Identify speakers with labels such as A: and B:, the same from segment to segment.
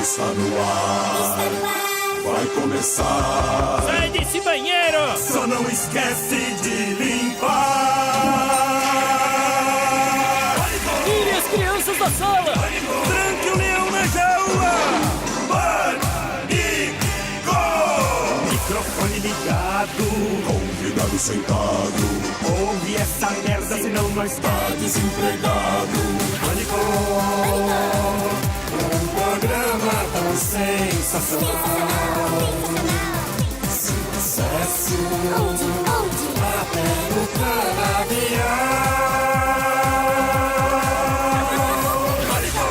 A: Está no ar, vai começar.
B: Sai desse banheiro!
A: Só não esquece de limpar.
B: Tire as crianças da sala!
A: Tranque o leão na jaula. Pânico! Microfone ligado, convidado sentado. Ouve essa merda, senão nós tá desempregado. Pânico! Um programa tão sensacional. Sucesso até no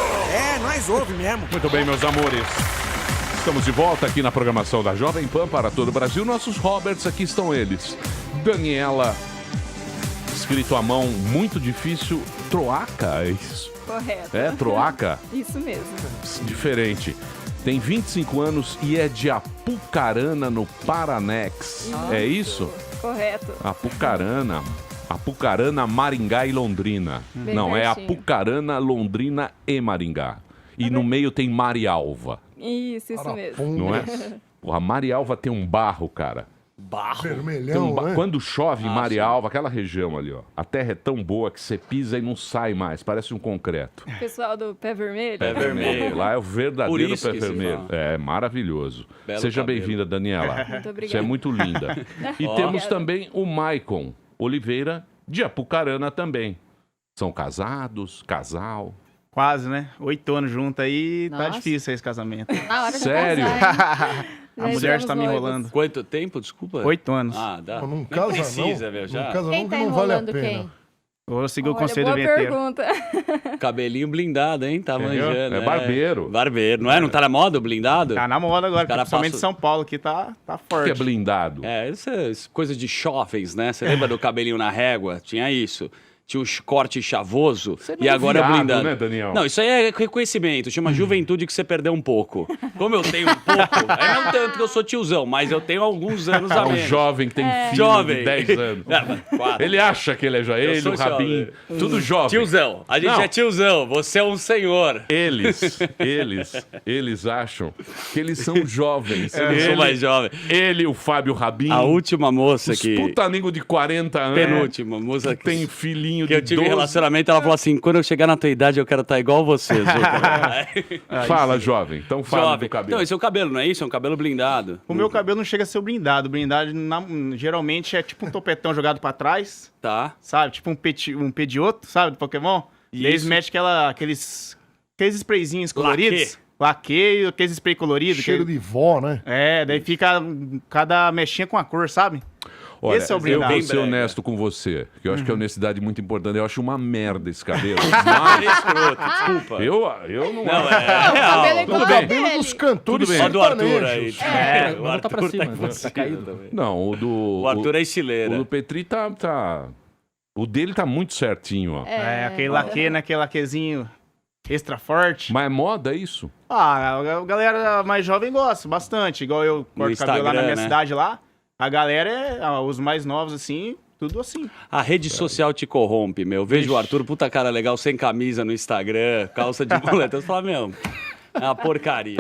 A: canavial.
C: Nós ouve mesmo.
D: Muito bem, meus amores. Estamos de volta aqui na programação da Jovem Pan para todo o Brasil. Nossos Roberts, aqui estão eles. Daniela, escrito à mão, muito difícil. Troaca, é isso?
E: Correto.
D: É, Troaca?
E: Isso mesmo.
D: Diferente. Tem 25 anos e é de Apucarana, no Paranex. É isso?
E: Correto.
D: Apucarana. Apucarana, Maringá e Londrina.
E: Bem
D: Não, é
E: pertinho.
D: Apucarana, Londrina e Maringá. E no meio tem Marialva,
E: Isso mesmo.
D: não é? Porra, Marialva tem um barro, cara.
F: Barro.
D: Tem
F: Vermelhão, né?
D: Quando chove em Marialva, aquela região ali, ó, a terra é tão boa que você pisa e não sai mais, parece um concreto.
E: Pessoal do Pé Vermelho.
B: Pé vermelho.
D: Lá é o verdadeiro
B: Por isso
D: pé
B: que se
D: vermelho.
B: fala.
D: É maravilhoso.
B: Belo
D: Seja
B: cabelo.
D: bem-vinda, Daniela.
E: Muito obrigada.
D: Você é muito linda. E
B: Ó.
D: temos
E: Obrigada.
D: também o Maicon Oliveira, de Apucarana também. São casados, casal.
C: Quase, né? 8 anos junto aí, tá
E: Nossa.
C: difícil esse casamento.
E: Na hora de
D: Sério?
E: casar, hein?
C: A mulher
E: estamos
C: está me
E: noivos.
C: enrolando.
B: Quanto tempo, desculpa?
C: 8 anos.
B: Ah, dá.
F: Não
B: Nem
F: casa
B: precisa,
F: não.
B: meu, já.
F: Não casa
E: Quem
F: não,
E: tá
F: que não vale a
E: enrolando
F: pena.
E: quem?
C: Vou seguir o
E: Olha,
C: conselho
E: boa
C: do vinheteiro.
E: pergunta.
B: Cabelinho blindado, hein? Tá
D: Entendeu?
B: manjando.
D: É barbeiro.
B: Barbeiro, não é? Não tá na moda o blindado?
C: Tá na moda agora,
B: Os cara
C: principalmente em
B: passam-
C: São Paulo, que tá
D: Que é
C: forte.
D: blindado.
B: É, isso é coisa de jovens, né? Você lembra do cabelinho na régua? Tinha isso. Tinha um corte chavoso
D: Você é
B: e
D: meio
B: agora é
D: viado,
B: blindado.
D: né, Daniel?
B: Não, isso aí é reconhecimento. Chama juventude que você perdeu um pouco. Como eu tenho um pouco, aí não tanto que eu sou tiozão, mas eu tenho alguns anos
D: É
B: a
D: um
B: menos.
D: jovem que tem filho
B: Jovem.
D: de 10 anos.
B: É, mas 4.
D: Ele acha que ele é jovem. Ele,
B: sou
D: o Rabin,
B: jovem.
D: tudo jovem.
B: Tiozão. A gente
D: Não.
B: é tiozão. Você é um senhor.
D: Eles acham que eles são jovens.
B: Eu não sou mais jovem.
D: Ele, o Fábio Rabin,
B: A última moça
D: os
B: que...
D: putaningo de 40 anos,
B: Penúltima moça
D: que tem filhinho
B: que
D: de
B: eu tive
D: 12.
B: relacionamento, ela falou assim, quando eu chegar na tua idade eu quero estar igual você, Zucca.
D: Fala, jovem. Então fala
B: Jovem.
D: do cabelo.
B: Então, esse é o cabelo, não é isso? É um cabelo blindado.
C: O meu cabelo não chega a ser o blindado. O blindado geralmente é tipo um topetão jogado pra trás,
B: Tá.
C: sabe? Tipo um pedioto, sabe? Do Pokémon. E eles
B: Isso.
C: metem aqueles sprayzinhos coloridos. Laque, aqueles spray coloridos.
F: Cheiro de vó, né?
C: É, daí fica cada mexinha com a cor, sabe?
D: Olha,
C: esse é o
D: eu
C: blindado.
D: vou ser
B: Brega.
D: honesto com você, que eu acho que a honestidade é muito importante. Eu acho uma merda esse cabelo.
B: Ah, escroto, desculpa.
D: Eu não
B: Não,
D: acho.
B: é
E: O cabelo é
B: real.
E: igual
F: O
E: a
F: cabelo
E: dele.
F: dos cantores
D: Tudo bem.
B: Ó do Arthur aí.
F: sertanejos.
B: É, o
G: Volta
B: Arthur
G: pra cima,
B: tá
G: caído.
B: também.
D: Não, o do...
B: O Arthur é
D: O
B: estileira.
D: do Petri tá... O dele tá muito certinho, ó.
C: É, aquele laque, né? Aquele laquezinho extra forte.
D: Mas é moda isso?
C: Ah, a galera mais jovem gosta bastante. Igual eu corto cabelo lá na
B: Instagram,
C: minha
B: né?
C: cidade lá. A galera os mais novos, assim, tudo assim.
B: A rede social te corrompe, meu. Vejo o Arthur, puta cara legal, sem camisa no Instagram, calça de muleta. Eu falo, meu, é uma porcaria.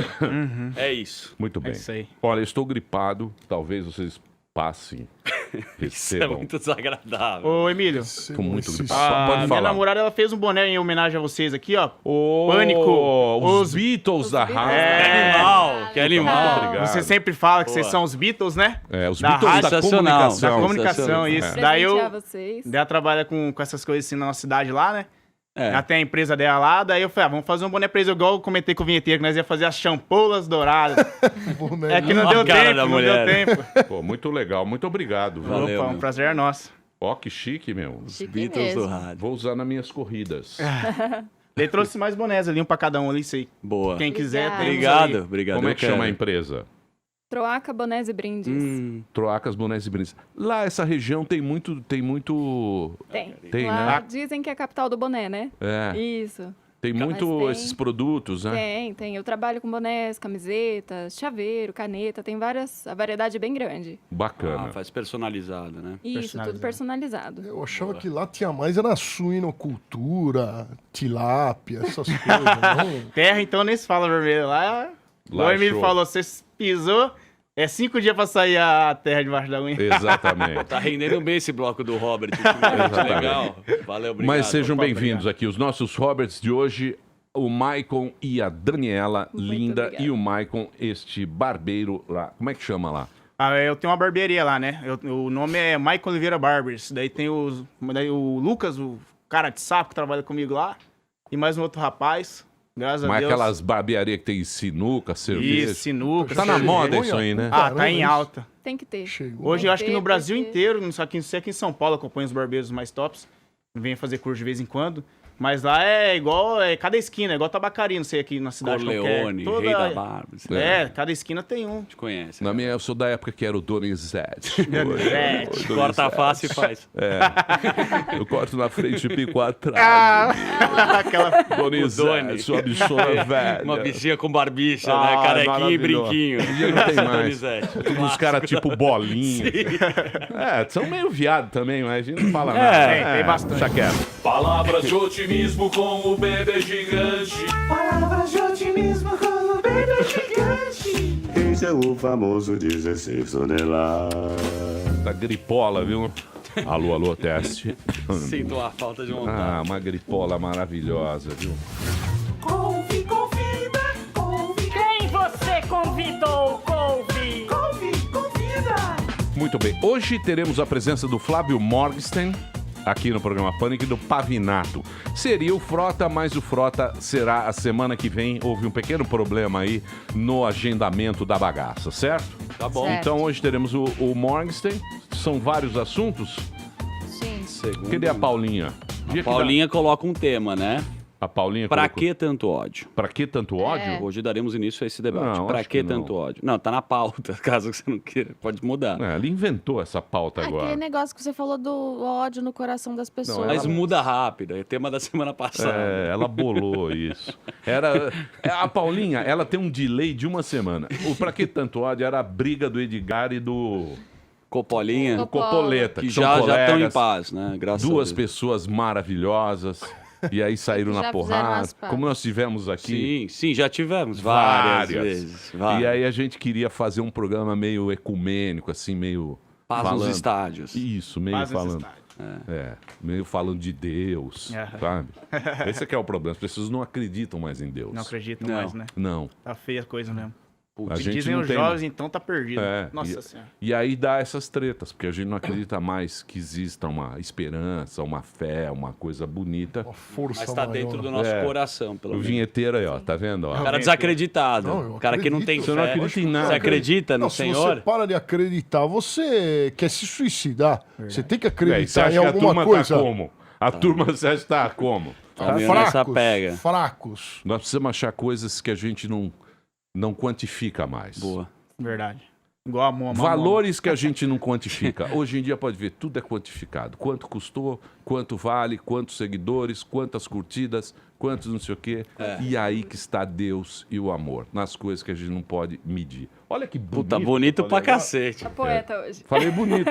B: É isso.
D: Muito bem.
C: isso aí.
D: Olha, eu estou gripado. Talvez vocês passem.
B: Isso é
D: Recebam.
B: muito desagradável.
C: Ô, Emílio,
D: Estou muito
F: Esse-
D: gripado.
C: a
D: Pode
C: minha
D: falar.
C: namorada, ela fez um boné em homenagem a vocês aqui, ó.
D: Ô,
C: Pânico.
D: Os Beatles da
E: Beatles.
D: rádio.
B: Que animal, que animal.
D: Obrigado.
C: Você sempre fala que vocês
B: Boa.
C: são os Beatles, né?
D: É, os
C: Da
D: Beatles da
C: rádio.
B: Sensacional.
D: comunicação.
C: Da comunicação, isso.
D: É.
C: Daí
E: Presentear
C: eu...
E: vocês.
C: Daí ela trabalha com essas coisas assim na nossa cidade lá, né?
B: É.
C: Ela tem a empresa dela lá, daí eu falei, vamos fazer um boné pra eles, igual eu comentei com o vinheteiro, que nós ia fazer as champoulas douradas.
F: Boné
C: É que não
B: Olha
C: deu
B: a cara
C: tempo,
B: da
C: não
B: mulher.
C: deu tempo.
D: Pô, muito legal. Muito obrigado. viu?
B: Valeu.
C: Opa, um
B: meu.
C: prazer é nosso.
D: Ó, que chique, meu.
E: Chique
B: Beatles do
E: mesmo.
B: rádio.
D: Vou usar nas minhas corridas.
C: Daí trouxe mais bonés ali, um pra cada um ali, isso aí.
B: Boa.
C: Quem quiser,
E: Obrigada.
C: temos
B: Obrigado,
C: aí.
B: obrigado.
D: Como é
B: eu
D: que chama a
B: quero.
D: empresa?
E: Troaca, bonés e brindes.
D: Troacas, bonés e brindes. Lá, essa região tem muito...
E: Tem.
D: Tem,
E: Lá
D: né?
E: dizem que é a capital do boné, né?
D: É.
E: Isso.
D: Tem muito
E: tem.
D: esses produtos, né?
E: Tem. Eu trabalho com bonés, camisetas, chaveiro, caneta. Tem a variedade é bem grande.
D: Bacana.
B: Faz personalizado, né?
E: Isso, tudo personalizado.
F: Eu achava que lá tinha mais era suinocultura, tilápia, essas coisas, não?
C: Terra, então, nem se fala vermelho. Lá,
D: Lá
C: o
D: é
C: Emílio
D: show.
C: falou, você pisou, é 5 dias pra sair a terra debaixo da unha.
D: Exatamente.
B: Tá rendendo bem esse bloco do Robert. Muito legal. Valeu, obrigado.
D: Mas sejam
C: Opa,
D: bem-vindos aqui, os nossos Roberts de hoje, o Maicon e a Daniela,
E: Muito
D: linda,
E: obrigada.
D: e o Maicon, este barbeiro lá. Como é que chama lá?
C: Eu tenho uma barbearia lá, né? O nome é Maicon Oliveira Barbers. Daí tem o Lucas, o cara de sapo que trabalha comigo lá. E mais um outro rapaz. Graças a
D: Mas
C: Deus.
D: aquelas barbearias que tem sinuca, cerveja.
C: Isso, sinuca.
D: Tá na
C: cerveja.
D: moda isso aí, né?
C: Ah,
F: Caramba,
C: tá em
F: isso.
C: alta.
E: Tem que ter.
F: Chegou.
C: Hoje eu acho que no
E: Tem,
C: Brasil
E: porque-
C: inteiro, só que aqui em São Paulo acompanho os barbeiros mais tops. Vem fazer curso de vez em quando. Mas lá é igual, cada esquina, é igual tabacaria, não sei aqui na cidade.
B: Corleone,
C: qualquer.
B: Rei da Barba. Você
C: Cada esquina tem um.
B: te conhece.
D: Na minha, eu sou da época que era o Donizete.
C: Donizete.
B: Corta a face e faz.
D: Eu corto na frente e pico atrás.
C: Aquela...
D: Donizete, sua bichona velha.
B: Uma bichinha com barbicha,
D: Ah,
B: né? Carequinha e
D: maravilhoso.
B: brinquinho.
D: Hoje em dia não tem mais.
B: Donizete.
D: Todos os caras tipo bolinha. São meio viado também, mas a gente não fala
B: É,
D: nada.
C: tem bastante.
D: Deixa quieto.
A: Palavras de otimismo com o bebê gigante. Esse é o famoso 16 toneladas.
D: Tá gripola, viu? Alô, alô, teste.
B: Sinto a falta de vontade.
D: Ah, uma gripola maravilhosa, viu?
G: Quem você convidou, Couve?
D: Muito bem. Hoje teremos a presença do Flávio Morgenstern aqui no programa Pânico e do Pavinato. Seria o Frota, mas o Frota será a semana que vem. Houve um pequeno problema aí no agendamento da bagaça, certo?
B: Tá bom.
E: Certo.
D: Então hoje teremos o Morgenstern. São vários assuntos.
E: Sim.
B: Segundo.
D: Cadê a Paulinha? Dia que
B: Paulinha coloca um tema, né?
D: dá- A Paulinha
B: Pra
D: colocou-
B: que tanto ódio?
D: Pra que tanto ódio?
B: Hoje daremos início a esse debate.
D: Não,
B: Pra
D: acho
B: que
D: que não.
B: tanto ódio? Não, tá na pauta, caso você não queira. Pode mudar.
D: É, ele inventou essa pauta agora.
H: Aquele negócio que você falou do ódio no coração das pessoas.
B: Mas muda rápido, é tema da semana passada.
D: É, ela bolou isso. A Paulinha, ela tem um delay de uma semana. O Pra Que Tanto Ódio era a briga do Edgar e do
B: Copolinha,
D: Copoleta,
B: que
D: são
B: já estão em
D: colegas,
B: paz, né? Graças
D: duas
B: a Deus.
D: pessoas maravilhosas. E aí saíram
H: Que
D: na
H: já fizeram
D: porrada.
H: as pazes.
D: Como nós tivemos aqui.
B: Sim, já tivemos várias vezes.
D: E aí a gente queria fazer um programa meio ecumênico, assim, meio.
B: Paz nos
D: falando.
B: estádios.
D: Isso, meio
C: Paz nesse
D: falando.
C: estádio.
D: Meio falando de Deus,
C: Aham.
D: sabe? Esse é que é o problema. As pessoas não acreditam mais em Deus.
C: Não acredito
B: Não.
C: mais, né?
D: Não.
C: Tá feia a coisa mesmo.
D: A gente
C: Dizem
D: não
C: os
D: tem
C: jovens,
D: mais.
C: então tá perdido.
D: É,
C: Nossa Senhora.
D: E aí dá essas tretas, porque a gente não acredita mais que exista uma esperança, uma fé, uma coisa bonita.
F: Uma força
B: Mas tá
F: maior.
B: dentro do nosso
D: É.
B: coração, pelo
D: O
B: menos.
D: vinheteiro aí, ó, tá vendo? Ó?
B: O cara desacreditado.
F: Não, eu
B: O cara que não tem
F: acredito.
D: Você não
B: fé.
D: acredita em nada.
B: Você acredita no
F: Não, se
B: Senhor?
F: você para de acreditar, você quer se suicidar. Você tem que
D: Véi, você
F: acreditar
D: acha
F: em
D: que a
F: alguma
D: turma
F: coisa.
D: tá como? A turma você acha que tá como?
B: Tá meio nessa pega.
F: fracos.
D: Nós precisamos achar coisas que a gente não quantifica mais.
B: Boa.
C: Verdade. Igual a Moa.
D: Valores que a gente não quantifica. Hoje em dia pode ver, tudo é quantificado. Quanto custou, quanto vale, quantos seguidores, quantas curtidas, quantos não sei o quê. E aí que está Deus e o amor, nas coisas que a gente não pode medir. Olha que bonito.
B: Puta, bonito
D: eu
B: pra
D: falei agora.
B: cacete.
E: Tá poeta hoje.
D: Falei bonito.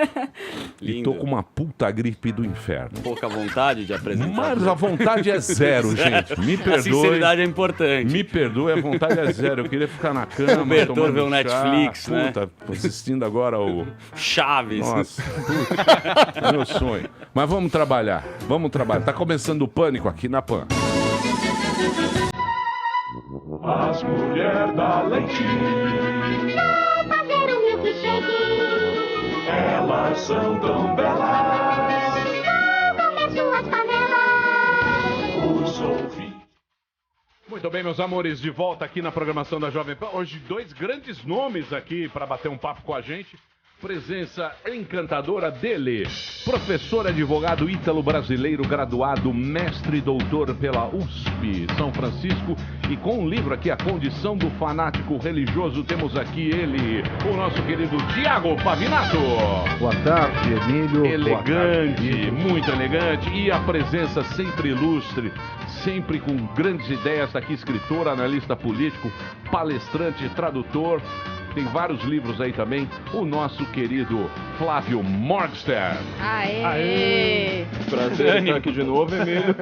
D: E
B: Lindo.
D: tô com uma puta gripe do inferno.
B: Pouca vontade de apresentar.
D: Mas a vontade é zero, gente. Me
B: A
D: perdoe.
B: sinceridade é importante.
D: Me perdoe, a vontade é zero. Eu queria ficar na cama.
B: Cobertor,
D: tomando
B: ver o
D: chá.
B: Netflix, né?
D: Puta, assistindo agora o.
B: Chaves.
D: Nossa, puta, meu sonho. Mas vamos trabalhar, vamos trabalhar. Tá começando o Pânico aqui na PAN.
A: As mulheres da leite,
G: Fazer um milkshake.
A: elas são tão belas.
G: Comer suas panelas.
A: Os ouvintes.
D: Muito bem, meus amores, de volta aqui na programação da Jovem Pan. Hoje, dois grandes nomes aqui para bater um papo com a gente. Presença encantadora dele, professor advogado ítalo-brasileiro, graduado, mestre e doutor pela USP São Francisco, e com um livro aqui, A Condição do Fanático Religioso, temos aqui ele, o nosso querido Tiago Pavinato.
I: Boa tarde, Emílio.
D: Elegante, muito elegante, e a presença sempre ilustre, sempre com grandes ideias, está aqui escritor, analista político, palestrante, tradutor. Tem vários livros aí também. O nosso querido Flávio Morgenstern.
E: Aê!
J: Prazer estar aqui de novo, Emílio.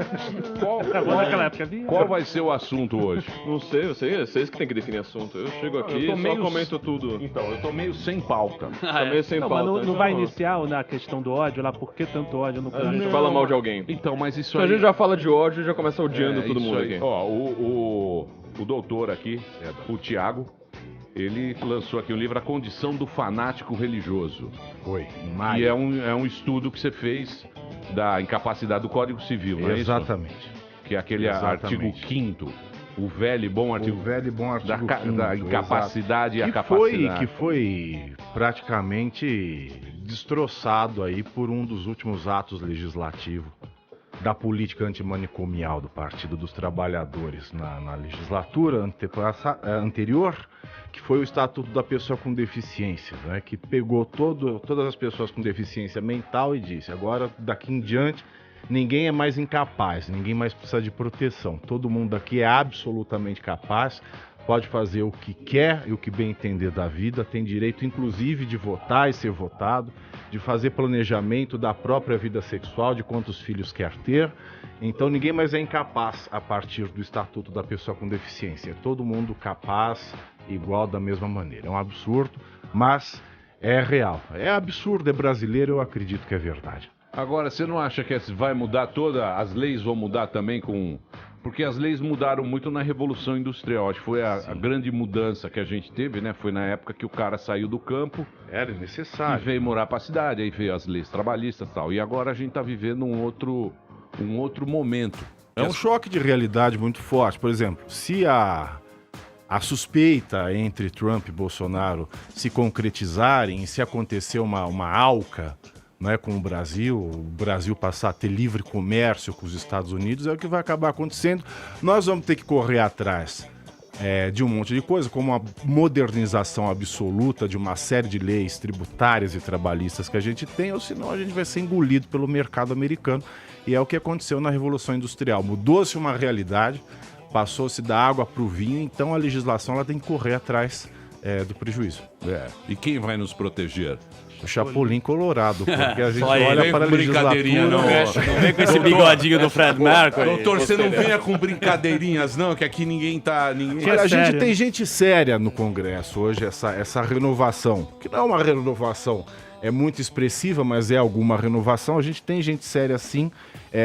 D: Qual vai ser o assunto hoje?
J: Não sei, vocês que tem que definir assunto. Eu chego aqui e só comento tudo.
D: Então, eu tô meio sem pauta.
J: Tô meio sem pauta.
K: Mas não
J: então
K: vai iniciar na questão do ódio lá, por que tanto ódio no
J: A gente fala mal de alguém.
D: Então, mas isso
J: Então
D: aí...
J: a gente já fala de ódio e já começa odiando todo mundo
D: aí.
J: aqui.
D: Ó, o doutor aqui, o Tiago, ele lançou aqui um livro, A Condição do Fanático Religioso.
I: Foi, em
D: E
I: maio.
D: é um estudo que você fez da incapacidade do Código Civil, não é isso?
I: Exatamente.
D: Que é aquele
I: Exatamente.
D: artigo 5º, o velho e bom artigo
I: O velho e bom artigo
D: da
I: 5º,
D: incapacidade e a
I: que
D: capacidade.
I: foi praticamente destroçado aí por um dos últimos atos legislativos da política antimanicomial do Partido dos Trabalhadores na legislatura anterior, que foi o Estatuto da Pessoa com Deficiência, né, que pegou todas as pessoas com deficiência mental e disse, agora daqui em diante ninguém é mais incapaz, ninguém mais precisa de proteção, todo mundo aqui é absolutamente capaz, pode fazer o que quer e o que bem entender da vida, tem direito inclusive de votar e ser votado, de fazer planejamento da própria vida sexual, de quantos filhos quer ter. Então ninguém mais é incapaz a partir do Estatuto da Pessoa com Deficiência. É todo mundo capaz, igual, da mesma maneira. É um absurdo, mas é real. É absurdo, é brasileiro, eu acredito que é verdade.
D: Agora, você não acha que vai mudar as leis vão mudar também com... Porque as leis mudaram muito na Revolução Industrial, acho que foi a grande mudança que a gente teve, né? Foi na época que o cara saiu do campo...
I: Era necessário.
D: E veio morar pra cidade, aí veio as leis trabalhistas e tal. E agora a gente tá vivendo um outro momento.
I: É um choque de realidade muito forte. Por exemplo, se a suspeita entre Trump e Bolsonaro se concretizarem, se acontecer uma ALCA, né, com o Brasil passar a ter livre comércio com os Estados Unidos, é o que vai acabar acontecendo. Nós vamos ter que correr atrás de um monte de coisa, como a modernização absoluta de uma série de leis tributárias e trabalhistas que a gente tem, ou senão a gente vai ser engolido pelo mercado americano. E é o que aconteceu na Revolução Industrial. Mudou-se uma realidade, passou-se da água para o vinho, então a legislação ela tem que correr atrás do prejuízo.
D: E quem vai nos proteger?
I: O Chapolin Colorado, porque a gente
B: Só ele.
I: olha para a
D: Brincadeirinha,
I: legislatura...
B: Não vem com esse bigodinho do Fred Mercury.
D: Doutor, você não venha com brincadeirinhas, não, que aqui ninguém tá...
I: Olha, a gente tem gente séria no Congresso hoje, essa renovação, que não é uma renovação muito expressiva, mas é alguma renovação. A gente tem gente séria sim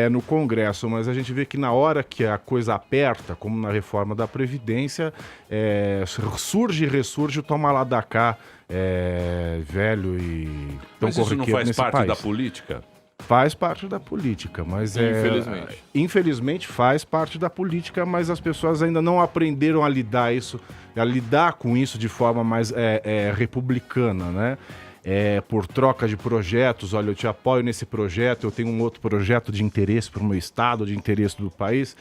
I: no Congresso, mas a gente vê que na hora que a coisa aperta, como na reforma da Previdência, surge e ressurge o toma lá da cá, velho e tão
D: Mas isso não
I: corriqueiro
D: faz
I: nesse
D: parte
I: país.
D: da política?
I: Faz parte da política, mas infelizmente faz parte da política, mas as pessoas ainda não aprenderam a lidar com isso de forma mais republicana, né? Por troca de projetos, olha, eu te apoio nesse projeto, eu tenho um outro projeto de interesse para o meu estado, de interesse do país,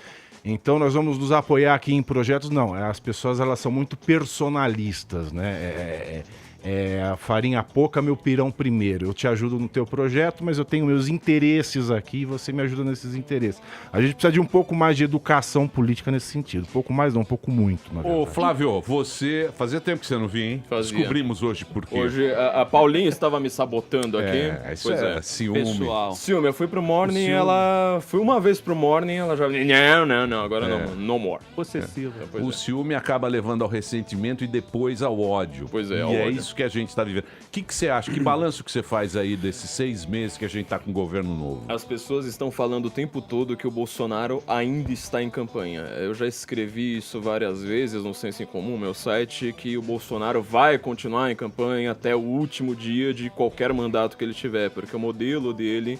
I: então nós vamos nos apoiar aqui em projetos. Não, as pessoas elas são muito personalistas, né? A farinha pouca, meu pirão primeiro. Eu te ajudo no teu projeto, mas eu tenho meus interesses aqui e você me ajuda nesses interesses. A gente precisa de um pouco mais de educação política nesse sentido. Um pouco mais, não, um pouco muito, na verdade.
D: Ô, Flávio, você... Fazia tempo que você não vinha, hein?
J: Fazia.
D: Descobrimos hoje por quê.
J: Hoje a Paulinha estava me sabotando aqui.
D: Isso é ciúme.
B: Pessoal.
J: Ciúme, eu fui pro Morning, fui uma vez pro Morning, ela já... Não, agora não, no more.
K: Possessiva.
D: O ciúme acaba levando ao ressentimento e depois ao ódio.
J: Pois é,
D: e
J: ao
D: é
J: ódio.
D: isso que a gente está vivendo. O que você acha? Que balanço que você faz aí desses 6 meses que a gente tá com o governo novo?
J: As pessoas estão falando o tempo todo que o Bolsonaro ainda está em campanha. Eu já escrevi isso várias vezes no Senso em Comum, meu site, que o Bolsonaro vai continuar em campanha até o último dia de qualquer mandato que ele tiver, porque o modelo dele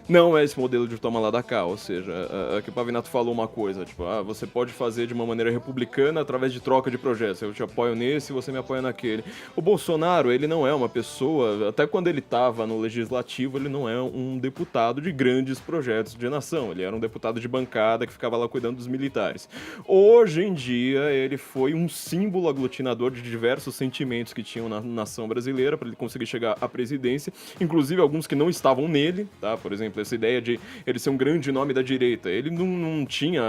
J: não é esse modelo de toma lá da cá, ou seja, aqui o Pavinato falou uma coisa, tipo, você pode fazer de uma maneira republicana através de troca de projetos, eu te apoio nesse, você me apoia naquele. O Bolsonaro, ele não é uma pessoa, até quando ele estava no legislativo, ele não é um deputado de grandes projetos de nação, ele era um deputado de bancada que ficava lá cuidando dos militares. Hoje em dia, ele foi um símbolo aglutinador de diversos sentimentos que tinham na nação brasileira para ele conseguir chegar à presidência, inclusive alguns que não estavam nele, tá? Por exemplo, essa ideia de ele ser um grande nome da direita. Ele não tinha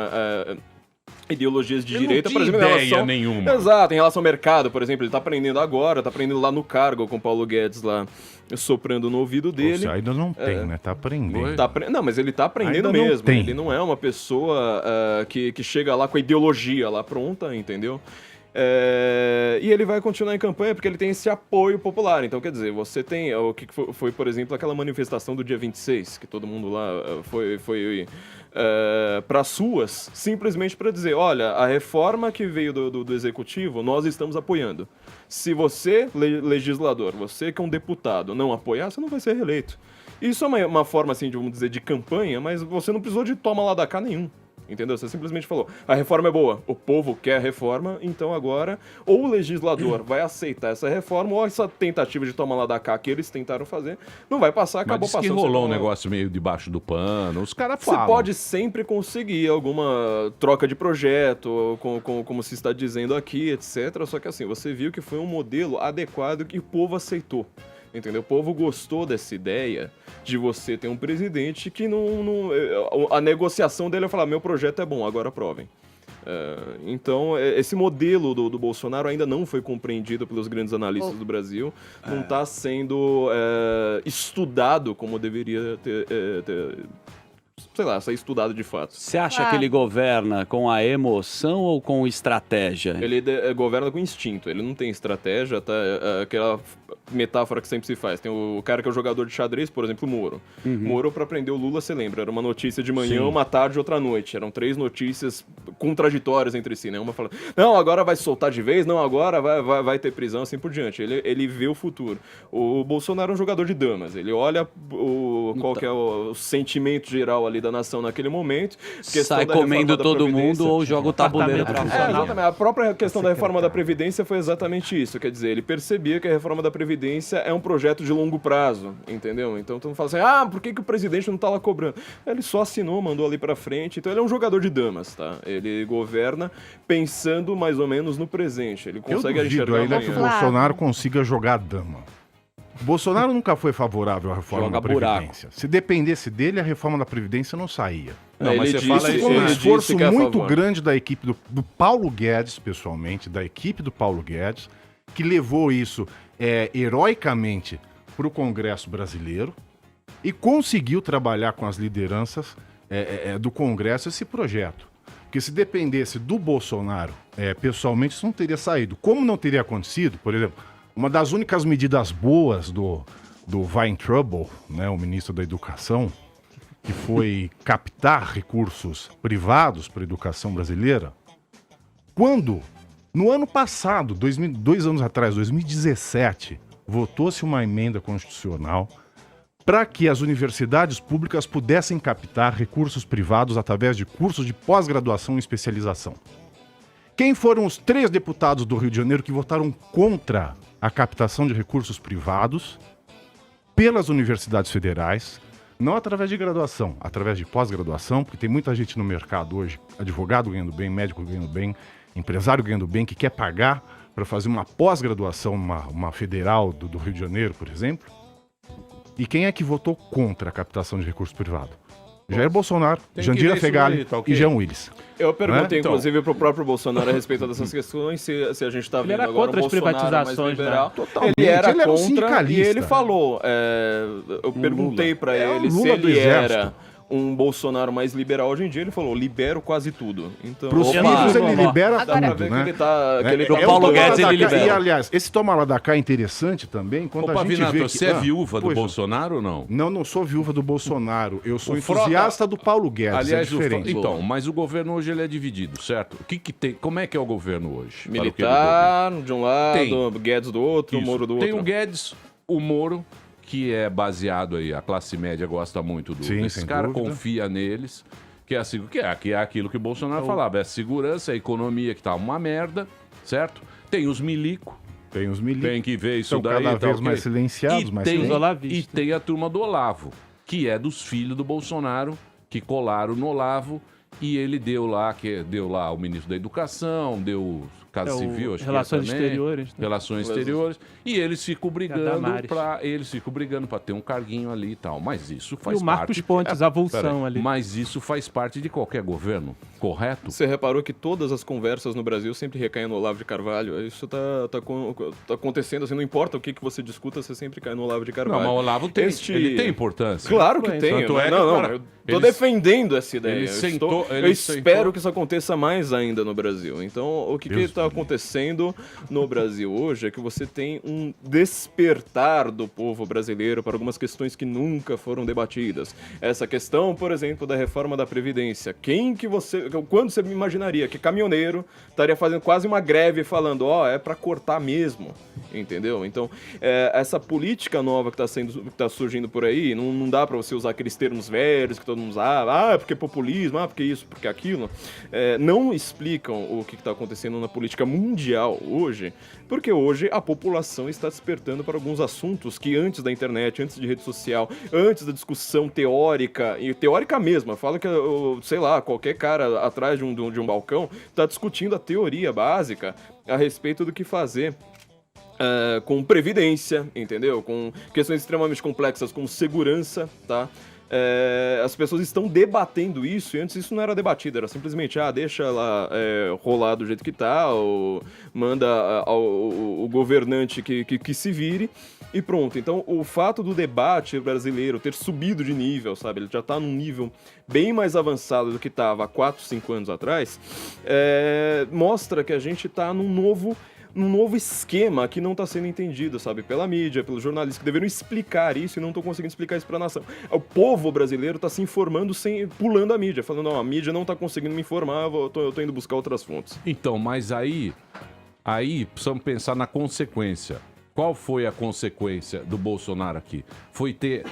J: ideologias de direita, por exemplo, em relação...
D: nenhuma.
J: Exato, em relação ao mercado, por exemplo, ele tá aprendendo agora, tá aprendendo lá no cargo com o Paulo Guedes lá, soprando no ouvido dele.
I: Você ainda não tem, né? Tá aprendendo.
J: Não, mas ele tá aprendendo
I: Ainda não
J: mesmo.
I: tem.
J: Ele não é uma pessoa que chega lá com a ideologia lá pronta, entendeu? E ele vai continuar em campanha porque ele tem esse apoio popular. Então, quer dizer, você tem o que foi, por exemplo, aquela manifestação do dia 26, que todo mundo lá foi para as ruas, simplesmente para dizer, olha, a reforma que veio do executivo, nós estamos apoiando. Se você, legislador, você que é um deputado, não apoiar, você não vai ser reeleito. Isso é uma forma, assim, vamos dizer, de campanha, mas você não precisou de toma lá da cá nenhum. Entendeu? Você simplesmente falou, a reforma é boa, o povo quer a reforma, então agora ou o legislador vai aceitar essa reforma, ou essa tentativa de tomar lá da cá que eles tentaram fazer, não vai passar, acabou
D: Mas diz
J: passando.
D: que rolou um negócio meio debaixo do pano, os caras
J: Você
D: falam.
J: pode sempre conseguir alguma troca de projeto, como se está dizendo aqui, etc. Só que assim, você viu que foi um modelo adequado que o povo aceitou. Entendeu? O povo gostou dessa ideia de você ter um presidente que a negociação dele é falar, meu projeto é bom, agora aprovem. Então, esse modelo do Bolsonaro ainda não foi compreendido pelos grandes analistas do Brasil, não está sendo estudado como deveria ter sei lá, ser estudado de fato.
B: Você acha que ele governa com a emoção ou com estratégia?
J: Ele governa com instinto, ele não tem estratégia, tá? Aquela metáfora que sempre se faz. Tem o cara que é o jogador de xadrez, por exemplo, o Moro. Moro, pra prender o Lula, você lembra, era uma notícia de manhã, uma tarde e outra noite. Eram 3 notícias contraditórias entre si, né? Uma fala, não, agora vai soltar de vez, não, agora vai ter prisão, assim por diante. Ele vê o futuro. O Bolsonaro é um jogador de damas, ele olha qual que é o sentimento geral ali da nação naquele momento.
B: Sai comendo todo mundo ou joga o tabuleiro pra fora.
J: Exatamente. A própria questão da reforma da Previdência foi exatamente isso. Quer dizer, ele percebia que a reforma da Previdência é um projeto de longo prazo, entendeu? Então todo mundo fala assim, por que o presidente não tá lá cobrando? Ele só assinou, mandou ali pra frente. Então ele é um jogador de damas, tá? Ele governa pensando mais ou menos no presente. Ele consegue enxergar
I: ainda que o Bolsonaro consiga jogar dama. O Bolsonaro nunca foi favorável à reforma da Previdência. Se dependesse dele, a reforma da Previdência não saía.
D: Não, mas você fala
I: isso foi um esforço muito grande da equipe do Paulo Guedes, pessoalmente, da equipe do Paulo Guedes, que levou isso heroicamente para o Congresso brasileiro e conseguiu trabalhar com as lideranças do Congresso esse projeto. Porque se dependesse do Bolsonaro, pessoalmente, isso não teria saído. Como não teria acontecido, por exemplo, uma das únicas medidas boas do Weintraub, né, o ministro da Educação, que foi captar recursos privados para a educação brasileira, quando, no ano passado, 2 anos atrás, 2017, votou-se uma emenda constitucional para que as universidades públicas pudessem captar recursos privados através de cursos de pós-graduação e especialização. Quem foram os 3 deputados do Rio de Janeiro que votaram contra a captação de recursos privados pelas universidades federais, não através de graduação, através de pós-graduação, porque tem muita gente no mercado hoje, advogado ganhando bem, médico ganhando bem, empresário ganhando bem, que quer pagar para fazer uma pós-graduação, uma federal do Rio de Janeiro, por exemplo. E quem é que votou contra a captação de recursos privados? Jair Bolsonaro, Jandira Fegali e Jean Willis.
J: Eu perguntei, inclusive, pro próprio Bolsonaro a respeito dessas questões, se a gente tá vendo agora
K: contra
J: um
K: as
J: Bolsonaro
K: privatizações,
J: mais liberal.
K: né?
I: Totalmente.
J: Ele era
I: Ele era um
J: contra
I: sindicalista.
J: e ele falou, eu perguntei pra ele se ele era um Bolsonaro mais liberal hoje em dia, ele falou, libero quase tudo. Então,
I: Pros filhos ele libera
J: dá pra
I: tudo,
J: ver
I: né?
J: que ele tá... Que ele
B: Pro
J: tá
B: Paulo Guedes ele libera.
I: E, aliás, esse toma lá da cá é interessante também, quando
D: Ô,
I: a gente
D: Pavinato,
I: vê que...
D: você é viúva do Bolsonaro ou não?
I: Não sou viúva do Bolsonaro. Eu sou
D: O Frota-
I: entusiasta do Paulo Guedes,
D: Aliás,
I: é diferente.
D: então, mas o governo hoje ele é dividido, certo? O que tem? Como é que é o governo hoje? Para o que ele
J: Militar de um lado,
D: Tem.
J: Guedes do outro,
D: Isso.
J: Moro do outro.
D: Tem o Guedes, o Moro, que é baseado aí, a classe média gosta muito
I: Sim,
D: desses
I: sem
D: caras,
I: dúvida.
D: confia neles, que é aquilo que o Bolsonaro falava, é a segurança, a economia que tá uma merda, certo? Tem os milico, tem que ver isso
I: São
D: daí.
I: cada
D: tá
I: vez
D: ok?
I: mais silenciados, mais
D: tem,
I: silêncios.
D: e tem a turma do Olavo, que é dos filhos do Bolsonaro, que colaram no Olavo, e ele deu lá o ministro da Educação, deu Casa Civil, acho
K: Relações
D: que é também,
K: Exteriores, né?
D: Relações Exteriores, e eles ficam brigando
K: Damares.
D: para ter um carguinho ali e tal. Mas isso faz
K: E o Marcos
D: parte...
K: Pontes, a vulsão
D: peraí,
K: ali.
D: Mas isso faz parte de qualquer governo, correto?
J: Você reparou que todas as conversas no Brasil sempre recaem no Olavo de Carvalho? Isso tá acontecendo, assim, não importa o que você discuta, você sempre cai no Olavo de Carvalho.
D: Não, mas o Olavo tem, ele tem importância.
J: Claro que tem.
D: Tanto é que,
J: não,
D: cara,
J: eu tô defendendo essa ideia.
D: ele
J: Eu
D: sentou-
J: estou-
D: ele
J: eu espero
D: sentou-
J: que isso aconteça mais ainda no Brasil. Então, o que está acontecendo no Brasil hoje é que você tem um despertar do povo brasileiro para algumas questões que nunca foram debatidas. Essa questão, por exemplo, da reforma da Previdência. Quando você me imaginaria que caminhoneiro estaria fazendo quase uma greve falando, é para cortar mesmo, entendeu? Então, essa política nova que está surgindo por aí, não dá para você usar aqueles termos velhos que todo mundo usava, porque populismo, porque isso, porque aquilo, não explicam o que está acontecendo na política mundial hoje, porque hoje a população está despertando para alguns assuntos que antes da internet, antes de rede social, antes da discussão teórica, e teórica mesmo, fala que, sei lá, qualquer cara atrás de um balcão está discutindo a teoria básica a respeito do que fazer com previdência, entendeu? Com questões extremamente complexas como segurança, tá? As pessoas estão debatendo isso, e antes isso não era debatido, era simplesmente, deixa lá rolar do jeito que tá, ou manda o governante que se vire, e pronto. Então, o fato do debate brasileiro ter subido de nível, sabe, ele já tá num nível bem mais avançado do que tava há 4, 5 anos atrás, mostra que a gente tá num novo esquema que não está sendo entendido, sabe? Pela mídia, pelos jornalistas, que deveriam explicar isso e não estão conseguindo explicar isso para a nação. O povo brasileiro está se informando pulando a mídia, falando, a mídia não está conseguindo me informar, eu tô indo buscar outras fontes.
D: Então, mas aí precisamos pensar na consequência. Qual foi a consequência do Bolsonaro aqui? Foi ter...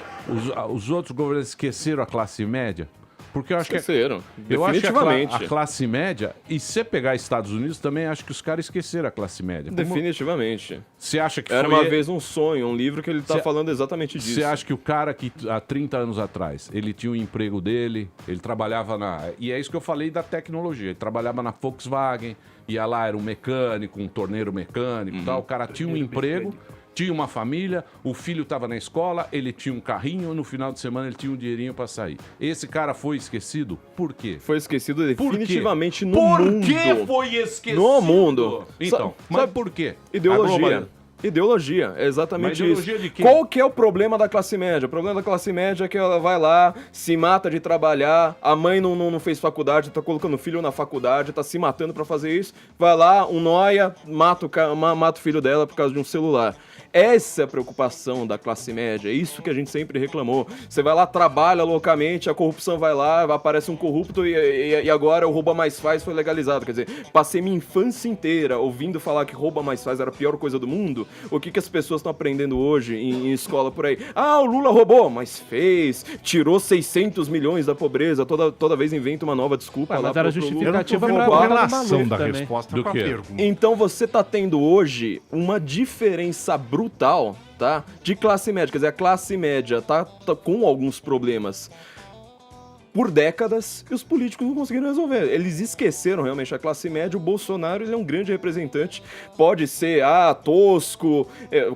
D: Os outros governantes esqueceram a classe média? Porque eu acho
J: Esqueceram,
D: eu acho que
J: definitivamente.
D: a classe média, e se você pegar Estados Unidos também, acho que os caras esqueceram a classe média.
J: Definitivamente.
D: Você acha que
J: Era uma vez um sonho, um livro que ele tá falando exatamente disso.
D: Você acha que o cara que há 30 anos atrás, ele tinha o emprego dele, ele trabalhava e é isso que eu falei da tecnologia, ele trabalhava na Volkswagen, ia lá, era um mecânico, um torneiro mecânico e tal, o cara tinha um emprego, tinha uma família, o filho estava na escola, ele tinha um carrinho, no final de semana ele tinha um dinheirinho para sair. Esse cara foi esquecido? Por quê?
J: Foi esquecido definitivamente no
D: Por
J: mundo.
D: que foi esquecido?
J: No mundo.
D: Então, mas por quê?
J: Ideologia. Ideologia, é exatamente
D: Mas ideologia
J: isso.
D: de quê?
J: Qual que é o problema da classe média? O problema da classe média é que ela vai lá, se mata de trabalhar, a mãe não fez faculdade, tá colocando o filho na faculdade, tá se matando pra fazer isso, vai lá, um nóia, mata o filho dela por causa de um celular. Essa é a preocupação da classe média, é isso que a gente sempre reclamou. Você vai lá, trabalha loucamente, a corrupção vai lá, aparece um corrupto e agora o rouba mais faz foi legalizado. Quer dizer, passei minha infância inteira ouvindo falar que rouba mais faz era a pior coisa do mundo. O que as pessoas estão aprendendo hoje em escola por aí? O Lula roubou, mas fez, tirou 600 milhões da pobreza, toda vez inventa uma nova desculpa.
K: Mas era justificativa
I: pra correlação da
K: também.
I: resposta
D: Do
I: com a
D: quê?
I: pergunta.
J: Então você tá tendo hoje uma diferença brutal, tá? De classe média. Quer dizer, a classe média tá com alguns problemas por décadas e os políticos não conseguiram resolver. Eles esqueceram realmente a classe média. O Bolsonaro, ele é um grande representante. Pode ser, tosco.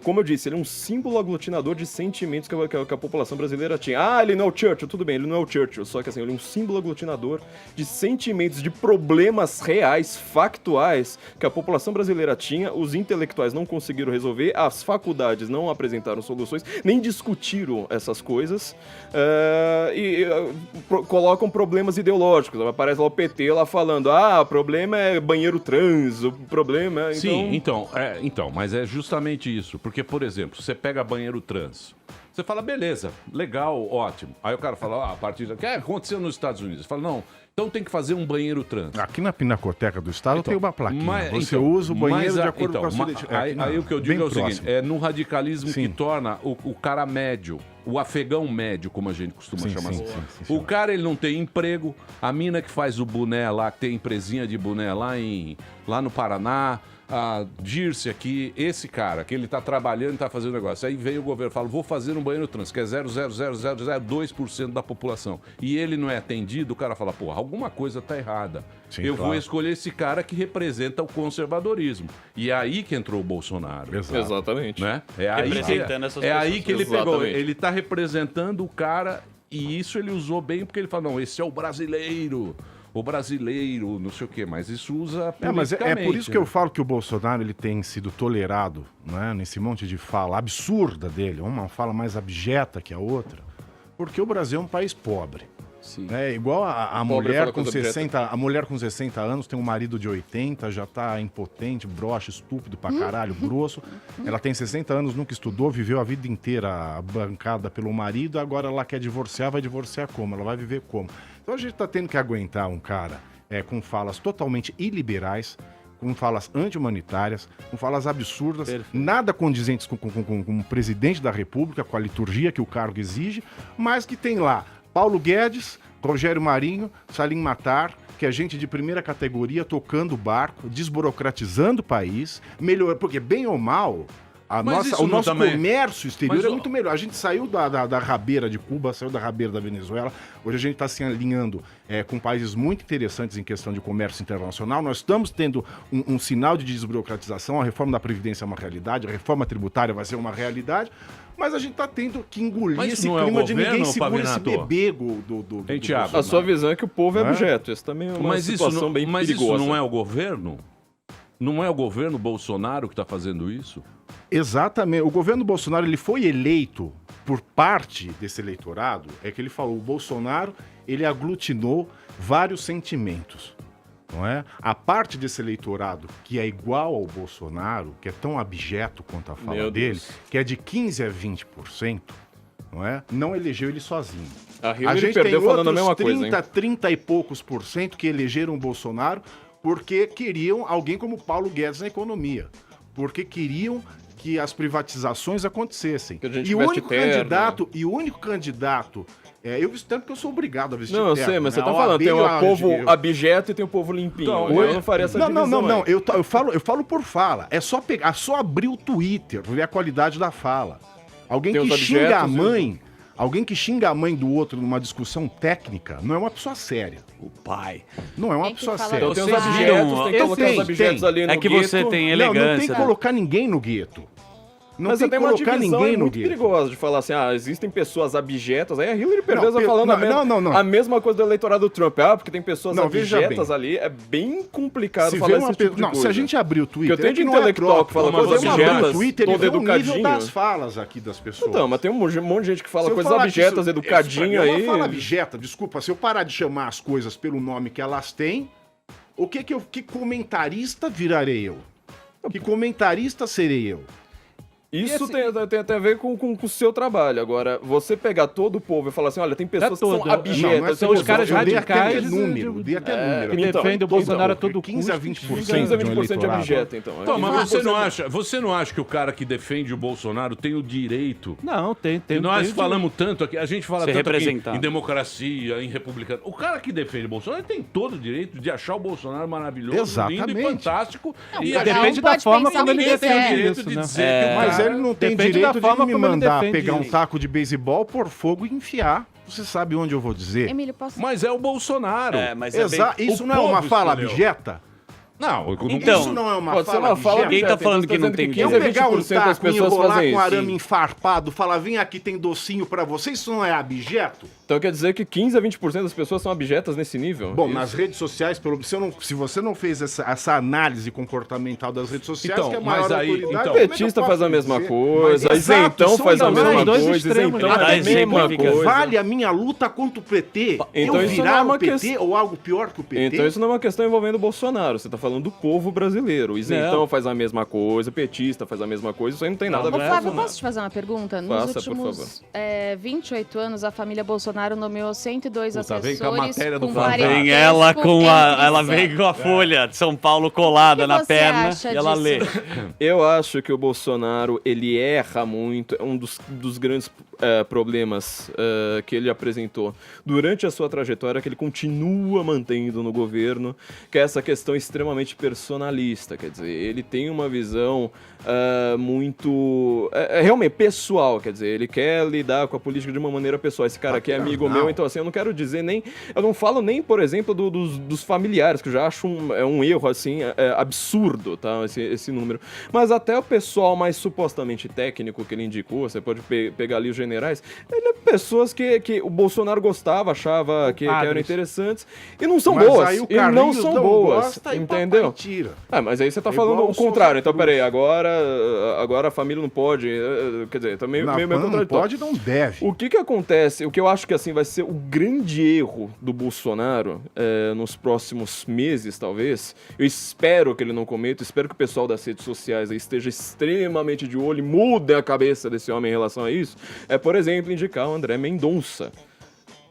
J: Como eu disse, ele é um símbolo aglutinador de sentimentos que a população brasileira tinha. Ele não é o Churchill. Tudo bem, ele não é o Churchill. Só que assim, ele é um símbolo aglutinador de sentimentos, de problemas reais, factuais, que a população brasileira tinha. Os intelectuais não conseguiram resolver. As faculdades não apresentaram soluções, nem discutiram essas coisas. Colocam problemas ideológicos. Aparece lá o PT lá falando, o problema é banheiro trans, o problema é...
D: Sim, então, mas é justamente isso. Porque, por exemplo, você pega banheiro trans, você fala, beleza, legal, ótimo. Aí o cara fala, a partir o que aconteceu nos Estados Unidos? Você fala, não, Então tem que fazer um banheiro trans.
I: Aqui na Pinacoteca do Estado tem uma plaquinha.
D: Mas-
I: Você
D: então,
I: usa o banheiro
D: mas
I: de acordo com a sua
D: ma-
I: identidade.
D: aí,
I: Aqui não,
D: aí o que eu
I: bem
D: digo é o seguinte,
I: próximo.
D: é no radicalismo
I: Sim.
D: que torna o cara médio, o afegão médio, como a gente costuma
I: Sim,
D: chamar
I: sim,
D: assim.
I: sim, sim,
D: O cara, ele não tem emprego, a mina que faz o boné lá, que tem empresinha de boné lá no Paraná, a Dirce aqui, esse cara, que ele tá trabalhando e tá fazendo negócio. Aí veio o governo e fala, vou fazer um banheiro trans, que é 0,00002% da população. E ele não é atendido, o cara fala, porra, alguma coisa tá errada.
I: Sim,
D: Eu
I: claro.
D: vou escolher esse cara que representa o conservadorismo. E é aí que entrou o Bolsonaro.
J: Exatamente.
D: Né? É aí
B: Representando essas
D: que, é aí
B: pessoas.
D: que ele pegou.
J: Exatamente.
D: Ele tá representando o cara e isso ele usou bem porque ele fala, não, esse é o brasileiro, não sei o quê, mas isso usa
I: Mas é por
D: politicamente,
I: isso que eu
D: né?
I: falo que o Bolsonaro ele tem sido tolerado, né, nesse monte de fala absurda dele, uma fala mais abjeta que a outra, porque o Brasil é um país pobre.
B: Sim.
I: É igual a
J: Pobre
I: mulher
J: fala
I: com
J: coisa
I: 60, a mulher com 60 anos tem um marido de 80, já tá impotente, broxa, estúpido pra caralho, grosso. Ela tem 60 anos, nunca estudou, viveu a vida inteira bancada pelo marido, agora ela quer divorciar, vai divorciar como? Ela vai viver como? Então a gente tá tendo que aguentar um cara com falas totalmente iliberais, com falas anti-humanitárias, com falas absurdas, nada condizentes com o presidente da República, com a liturgia que o cargo exige, mas que tem lá Paulo Guedes, Rogério Marinho, Salim Matar, que é gente de primeira categoria tocando o barco, desburocratizando o país, melhor, porque bem ou mal, o nosso comércio exterior é muito melhor. A gente saiu da rabeira de Cuba, saiu da rabeira da Venezuela, hoje a gente está se alinhando com países muito interessantes em questão de comércio internacional. Nós estamos tendo um sinal de desburocratização, a reforma da Previdência é uma realidade, a reforma tributária vai ser uma realidade, mas a gente está tendo que engolir
D: Mas
I: esse
D: não é o
I: clima de
D: governo,
I: ninguém segura esse
D: Pavinato?
I: bebego do
D: Hein, Thiago?
J: A sua visão é que o povo é
I: Né?
J: objeto. Isso também é uma
D: Mas isso
J: situação
D: não,
J: bem
D: mas
J: perigosa.
D: isso não é o governo? Não é o governo Bolsonaro que está fazendo isso?
I: Exatamente. O governo Bolsonaro ele foi eleito por parte desse eleitorado, é que ele falou, o Bolsonaro ele aglutinou vários sentimentos, não é? A parte desse eleitorado que é igual ao Bolsonaro, que é tão abjeto quanto a fala
J: Meu
I: dele,
J: Deus.
I: que é de 15% a 20%, não é? Não elegeu ele sozinho.
J: A
I: A
J: Hillary
I: gente
J: perdeu
I: tem
J: falando a
I: outros
J: mesma coisa, hein?
I: 30 e poucos por cento que elegeram o Bolsonaro porque queriam alguém como Paulo Guedes na economia, porque queriam que as privatizações acontecessem.
J: Que a gente
I: E o
J: veste
I: único candidato, eu visto tanto que eu sou obrigado a vestir
J: Não, eu
I: terno,
J: sei, mas
I: né?
J: você tá
I: A
J: falando,
I: OAB
J: tem
I: e
J: o
I: a
J: povo
I: AG.
J: abjeto e tem o povo limpinho.
I: Então,
J: eu não faria essa divisão.
I: Não,
J: aí.
I: eu falo por fala. É só abrir o Twitter, ver a qualidade da fala. Alguém
J: Tem
I: que
J: os
I: xinga a
J: abjetos e
I: mãe, alguém que xinga a mãe do outro numa discussão técnica, não é uma pessoa séria.
B: O pai.
I: Não é uma
H: Tem que
I: pessoa
H: falar
I: séria.
J: Então tem os
B: Vocês
J: abjetos,
B: viram-
J: tem que colocar os abjetos ali no
B: É que
J: gueto.
B: você tem
I: Não, não tem
B: elegância.
I: que
B: né?
I: colocar ninguém no gueto. Não
J: Mas
I: tem
J: você
I: que
J: tem uma
I: colocar
J: divisão
I: ninguém no
J: muito
I: gueto.
J: perigosa de falar assim, existem pessoas abjetas. Aí a Hillary perdeu
I: Não,
J: falando
I: não.
J: a mesma coisa do eleitorado do Trump. Porque tem pessoas
I: Não, veja
J: abjetas
I: bem.
J: ali. É bem complicado
I: Se
J: falar
I: vê uma
J: esse tipo de
I: não,
J: coisa.
I: se a gente abrir o Twitter,
J: Que eu tenho de
I: que não é
J: intelectual que
I: próprio.
J: fala
I: Mas
J: coisas
I: eu abrir
J: abjetas,
I: o Twitter e
J: todo
I: ver o nível
J: educadinho.
I: das falas aqui das pessoas.
J: Não, mas tem um monte de gente que fala
I: Se eu
J: coisas
I: falar
J: abjetas,
I: disso-
J: educadinho
I: isso pra mim é
J: aí.
I: uma fala abjeta, desculpa. Se eu parar de chamar as coisas pelo nome que elas têm, que comentarista virarei eu? Que comentarista serei eu?
J: Isso
H: assim,
J: tem a ver com o seu trabalho. Agora, você pegar todo o povo e falar assim, olha, tem pessoas que são
K: todo.
J: abjetas.
I: Não é
K: são
I: todos,
K: os caras
I: eu dei
K: radicais,
I: até número, dei até número.
K: que defendem o Bolsonaro a todo
I: 15 a
K: custo.
I: 20%
J: 15 a
I: de um
J: 20% de
I: eleitorado.
J: abjeto, então.
D: Então, mas
J: 15%
D: você não acha que o cara que defende o Bolsonaro tem o direito?
K: Não, tem.
D: E nós
K: tem
D: falamos tanto aqui, a gente fala
B: Ser
D: tanto aqui
B: representado.
D: em democracia, em republicano. O cara que defende o Bolsonaro ele tem todo o direito de achar o Bolsonaro maravilhoso, lindo e
I: Exatamente.
D: fantástico. E
H: cada um
K: depende da
H: pode
K: forma
H: pensar
K: como
H: o
K: ele
H: que
D: ninguém tem o
H: quiser.
D: direito
K: isso,
D: de
K: né?
D: dizer que o
I: Mas
D: cara...
I: ele não tem
K: Depende
I: direito
K: da
I: de
K: forma
I: me
K: como ele
I: mandar
K: defende
I: pegar um
K: isso.
I: taco de beisebol, pôr fogo e enfiar. Você sabe onde eu vou dizer?
H: Emílio, posso...
D: Mas é o Bolsonaro.
B: É, mas é bem...
I: Isso
D: o
I: não é uma
D: povo
I: fala
D: escolheu.
I: abjeta?
D: Não,
B: Então,
I: Isso não é uma
J: pode ser
I: fala
J: uma fala
I: abjeta?
B: Ninguém tá falando que não
J: dizendo
B: tem
J: que
I: Eu
J: 15 a
I: pegar um
J: 20% das
I: taco e
J: pessoas
I: enrolar
J: fazem
I: com
J: isso.
I: arame enfarpado, falar, vem aqui, tem docinho pra você, isso não é abjeto?
J: Então quer dizer que 15 a 20% das pessoas são abjetas nesse nível?
I: Bom,
J: Isso.
I: nas redes sociais, se você não fez essa análise comportamental das redes sociais,
D: Então,
I: que é a maior
D: mas aí-
I: autoridade...
D: então-
I: como é que eu
J: petista
I: posso
J: faz a mesma
I: dizer?
J: coisa,
I: Mas,
J: isentão
I: exato,
J: faz a
I: são
J: mesma
K: dois
J: coisa,
K: extremos,
J: isentão
K: né?
J: faz a mesma
B: Exemplifica.
J: coisa.
I: Vale a minha luta contra o PT?
J: Então
I: eu
J: isso não
I: virar
J: é uma
I: o PT
J: questão-
I: ou algo pior que o PT?
J: Então isso não é uma questão envolvendo o Bolsonaro. Você tá falando falando do povo brasileiro. O isentão faz a mesma coisa, petista faz a mesma coisa, isso aí não tem nada a ver com
H: Flávio,
J: Bolsonaro.
H: posso te fazer uma pergunta? Nos
J: Faça, por
H: últimos 28 anos, a família Bolsonaro nomeou 102
D: Puta, vem
H: assessores
D: com a matéria do
H: com
D: Flávio.
B: Vem
H: parentesco
B: ela com a.
H: entre
B: Ela
H: si.
B: vem com a folha de São Paulo colada
H: O que
B: na
H: você
B: perna
H: acha
B: e ela
H: disso?
B: lê.
J: Eu acho que o Bolsonaro, ele erra muito, é um dos grandes problemas que ele apresentou durante a sua trajetória, que ele continua mantendo no governo, que é essa questão extremamente personalista, quer dizer, ele tem uma visão muito, realmente pessoal, quer dizer, ele quer lidar com a política de uma maneira pessoal, esse cara aqui é amigo meu, então assim, eu não quero dizer nem, eu não falo nem, por exemplo, dos familiares, que eu já acho um erro, assim, absurdo, tá, esse número, mas até o pessoal mais supostamente técnico que ele indicou, você pode pegar ali os generais, ele é pessoas que o Bolsonaro gostava, achava que eram interessantes, e não são boas,
L: aí o
J: e não
L: Carlinhos
J: são
L: não
J: boas,
L: gosta e o
J: entendeu?
L: papai tira.
J: Mas aí você tá
L: É
J: falando
L: igual
J: o
L: o
J: contrário,
L: Souza
J: então
L: Cruz.
J: peraí, agora a família não pode, quer dizer, tá meio
L: Na PAN não
J: contraditório.
L: pode, não deve.
J: O que acontece, o que eu acho que assim vai ser o grande erro do Bolsonaro nos próximos meses, talvez, eu espero que ele não cometa, espero que o pessoal das redes sociais aí esteja extremamente de olho e mude a cabeça desse homem em relação a isso, por exemplo, indicar o André Mendonça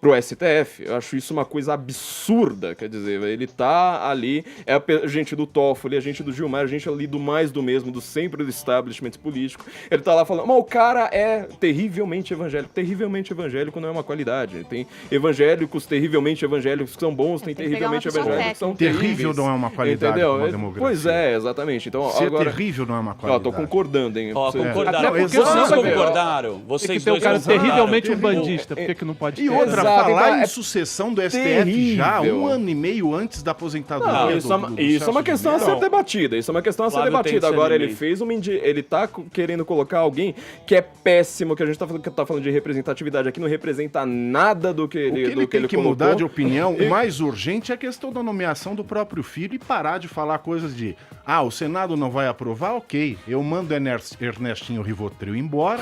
J: pro STF. Eu acho isso uma coisa absurda, quer dizer, ele tá ali, é a gente do Toffoli, a gente do Gilmar, a gente ali do mais do mesmo, do sempre do establishment político, ele tá lá falando, mas o cara é terrivelmente evangélico não é uma qualidade, tem evangélicos terrivelmente evangélicos que são bons, tem terrivelmente evangélicos que são
L: terrível
J: terríveis.
L: não é uma qualidade,
J: entendeu?
L: pra uma democracia.
J: Pois é, exatamente. Então,
L: Ser
J: agora...
L: terrível não é uma qualidade.
J: Tô concordando, hein?
B: Ó, concordaram.
L: Não,
B: Vocês
L: exatamente.
B: concordaram.
K: Tem
B: Vocês
K: que ter um
B: dois
K: cara
B: concordaram.
K: terrivelmente umbandista. Por que não pode
L: E
K: ter?
L: outra,
J: Exato,
L: falar
J: então,
L: em sucessão do STF já,
J: terrível.
L: 1 ano e meio antes da aposentadoria
J: Não,
L: do
J: isso é uma
L: Celso
J: questão a
L: de
J: ser
L: Mello.
J: debatida. Isso é uma questão a ser
B: Flávio tem
J: debatida. Agora ele
B: discernimento.
J: ele tá querendo colocar alguém que é péssimo, que a gente tá falando de representatividade aqui, não representa nada do que
L: O
J: ele
L: que ele tem que
J: colocou.
L: mudar de opinião, o mais urgente é a questão da nomeação do próprio filho e parar de falar coisas de o Senado não vai aprovar, ok, eu mando Ernestinho Rivotril embora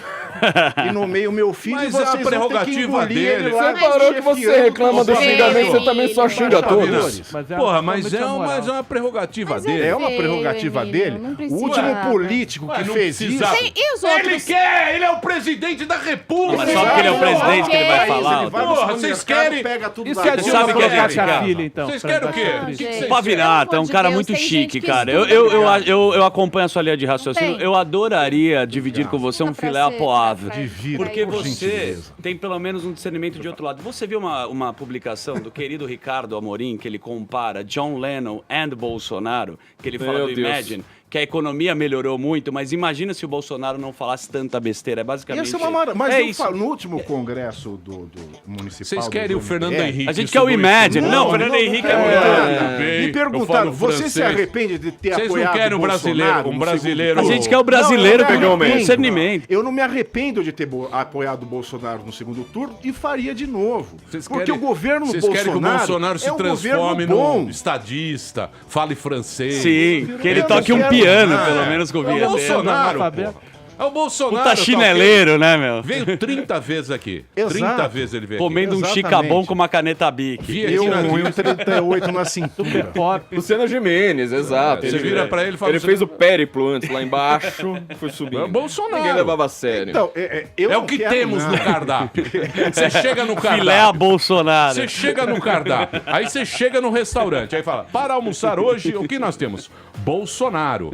L: e nomeio meu filho
D: Mas
L: e
D: é a
L: vocês vão ter que
D: prerrogativa
L: engolir
D: dele.
L: ele lá,
J: Você parou que você
L: chefiando
J: reclama do
L: todos os
J: xingamento, você também só xinga
L: embaixadores.
J: todos.
K: Mas é
D: Porra,
K: uma
D: mas
K: forma de
D: é
K: moral.
D: uma prerrogativa
H: Mas
D: dele.
L: É uma
H: Feio,
L: prerrogativa
H: menino,
L: dele.
H: não
L: O
H: precisa.
L: último político
D: Ué,
L: que
D: não
L: fez
D: precisava.
L: isso.
H: E os
D: Ele
H: outros?
D: quer! Ele é o presidente da República!
B: Mas só porque ele é o presidente que ele vai falar.
L: Ele vai no
D: Porra,
L: supermercado,
D: vocês querem-
L: pega tudo
K: E
L: da
K: se a
L: conta.
K: Dilma
B: sabe que a
K: colocasse
B: gente
K: a
B: quer?
K: filha, então?
D: Vocês
K: pra
D: querem o
K: baixar
D: quê?
K: a
D: O que
K: filha?
D: que vocês
B: Pavinato é um
H: de
B: cara
H: Deus,
B: muito
H: tem
B: chique,
H: gente que
B: cara.
H: estuda,
B: Eu acompanho a sua linha de raciocínio.
H: Tem.
B: Eu adoraria dividir com você um
H: Dá pra
B: filé
H: ser-
B: apoável.
L: Divida,
B: Porque
L: por
B: você
L: gentileza.
B: tem pelo menos um discernimento de outro lado. Você viu uma publicação do querido Ricardo Amorim, que ele compara John Lennon and Bolsonaro, que ele fala
J: Meu
B: do
J: Deus.
B: Imagine, que a economia melhorou muito, mas imagina se o Bolsonaro não falasse tanta besteira. É basicamente
L: Essa é uma maravilha. Mas
B: é
L: eu
B: isso.
L: falo, no último congresso do municipal...
D: Vocês
L: do
D: querem o
L: MBL,
D: Fernando Henrique?
B: A gente quer o Imagine. Não, o Fernando Henrique é muito...
L: Me
D: Eu
L: perguntaram,
D: falo
L: você se
D: francês.
L: arrepende de ter
D: Vocês não
L: apoiado
D: querem um
L: o
D: brasileiro,
L: Bolsonaro
D: um
L: no
D: brasileiro-
B: A
L: segundo
B: gente quer o
L: turno?
B: brasileiro
L: Não, eu
B: pegar o
L: me arrependo.
B: discernimento.
L: Eu não me arrependo de ter apoiado o Bolsonaro no segundo turno e faria de novo. Porque o governo
D: Vocês
L: Bolsonaro
D: querem que o Bolsonaro se
L: é um
D: transforme
L: governo bom.
D: num estadista, fale francês.
B: Sim, que ele
L: Eu
B: toque
L: não
B: um
L: quero
B: piano,
L: nada.
B: pelo menos com o
D: É o
B: vinho dele.
D: Bolsonaro,
K: Analfabeto.
D: porra. É o Bolsonaro.
B: Puta
D: tá ok?
B: chineleiro, né, meu?
D: Veio 30 vezes aqui.
L: Exato.
D: 30 vezes ele veio aqui.
B: Comendo um
L: Exatamente.
B: chicabom com uma caneta Bic.
D: Via
L: Eu
D: aqui na
L: um 38 na cintura.
K: Pop.
J: Luciano Gimenez, exato.
D: Você vira pra ele e fala...
J: Ele fez o périplo antes, lá embaixo, foi subindo.
D: É o Bolsonaro.
J: Ninguém levava a sério.
L: Então, eu
D: É
L: não
D: o que
L: quero
D: temos
L: nada.
D: no cardápio. Você chega no
B: Filé a
D: cardápio.
B: Bolsonaro.
D: Você chega no cardápio. Aí você chega no restaurante. Aí fala, para almoçar hoje, o que nós temos? Bolsonaro.